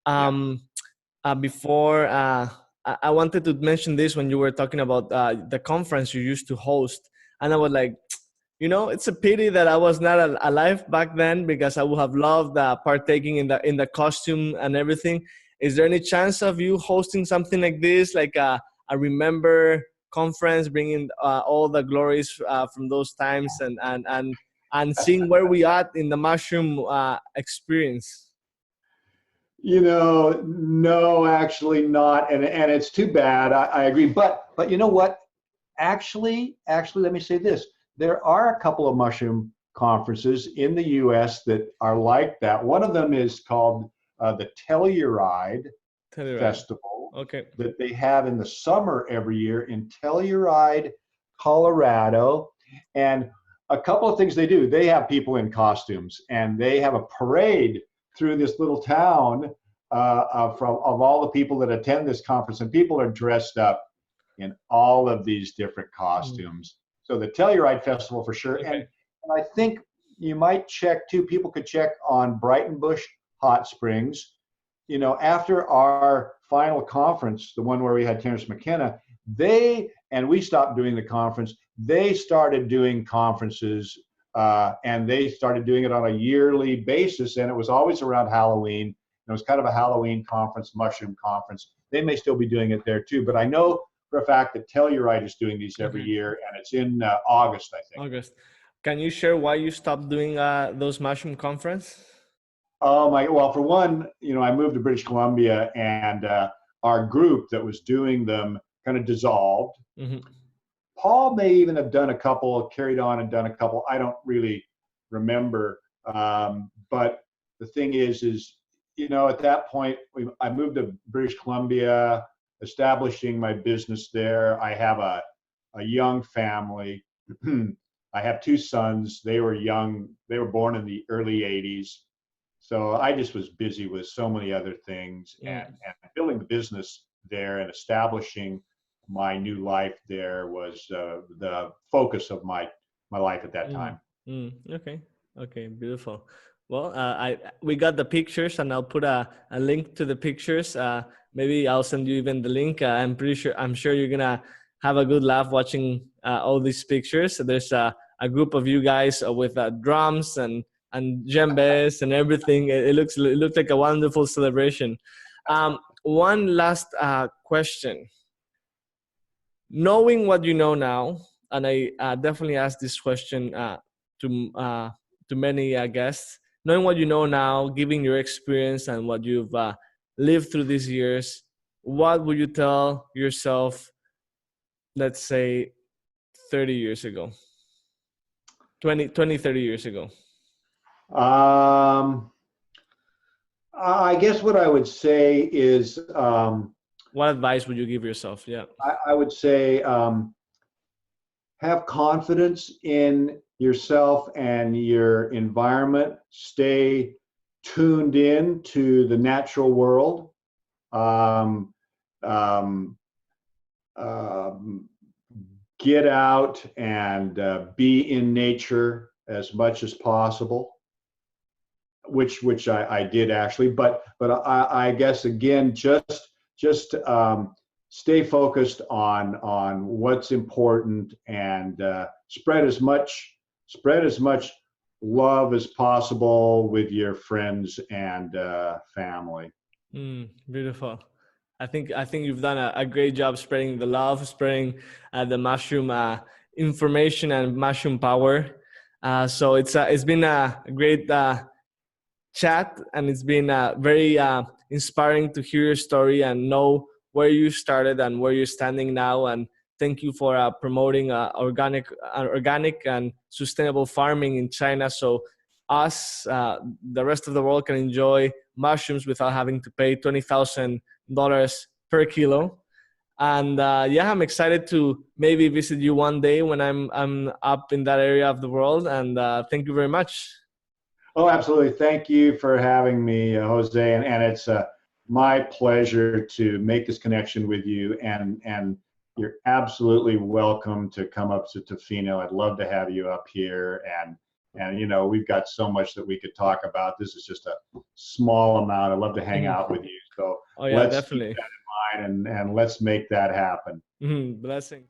Yeah. Before, I wanted to mention this when you were talking about the conference you used to host. And I was like, it's a pity that I was not alive back then, because I would have loved partaking in the costume and everything. Is there any chance of you hosting something like this, like a remember conference, bringing all the glories from those times and seeing where we at in the mushroom experience? You know, no, actually not, and it's too bad. I agree, but you know what? Actually, let me say this: there are a couple of mushroom conferences in the U.S. that are like that. One of them is called the Telluride Telluride. Festival, Okay. that they have in the summer every year in Telluride, Colorado, and a couple of things they do. They have people in costumes, and they have a parade through this little town of all the people that attend this conference, and people are dressed up in all of these different costumes. So the Telluride Festival for sure. Okay. And I think you might check too, people could check on Brighton Bush Hot Springs. You know, after our final conference, the one where we had Terrence McKenna, and we stopped doing the conference, they started doing conferences, and they started doing it on a yearly basis, and it was always around Halloween. It was kind of a Halloween conference, mushroom conference. They may still be doing it there too, but I know for a fact that Telluride is doing these every year, and it's in August, I think. August. Can you share why you stopped doing those mushroom conference? Oh my! Well, for one, you know, I moved to British Columbia, and our group that was doing them kind of dissolved. Mm-hmm. Paul may even have done a couple, carried on and done a couple. I don't really remember. But the thing is, you know, at that point, I moved to British Columbia, establishing my business there. I have a young family. I have two sons. They were young. They were born in the early 80s. So I just was busy with so many other things, and building the business there and establishing my new life there was the focus of my life at that time. Okay, beautiful. Well, we got the pictures, and I'll put a link to the pictures. Maybe I'll send you even the link. I'm sure you're gonna have a good laugh watching all these pictures. So there's a group of you guys with drums and djembes and everything. It looks like a wonderful celebration. One last question. Knowing what you know now, and I definitely asked this question to many guests. Knowing what you know now, giving your experience and what you've lived through these years, what would you tell yourself, let's say, 30 years ago? 30 years ago? I guess what I would say is What advice would you give yourself? Yeah. I would say have confidence in yourself and your environment. Stay tuned in to the natural world. Um, um, um, get out and be in nature as much as possible, which I did actually. But I guess again, just stay focused on what's important, and spread as much love as possible with your friends and family. Beautiful. I think you've done a great job spreading the love, spreading the mushroom information and mushroom power. So it's been a great chat, and it's been very inspiring to hear your story and know where you started and where you're standing now. And thank you for promoting organic and sustainable farming in China, so us, the rest of the world, can enjoy mushrooms without having to pay $20,000 per kilo. And yeah, I'm excited to maybe visit you one day when I'm up in that area of the world. And thank you very much. Oh, absolutely. Thank you for having me, Jose. And it's my pleasure to make this connection with you. And you're absolutely welcome to come up to Tofino. I'd love to have you up here. And you know, we've got so much that we could talk about. This is just a small amount. I'd love to hang out with you. So Oh yeah, let's keep definitely. that in mind, and let's make that happen. Blessing.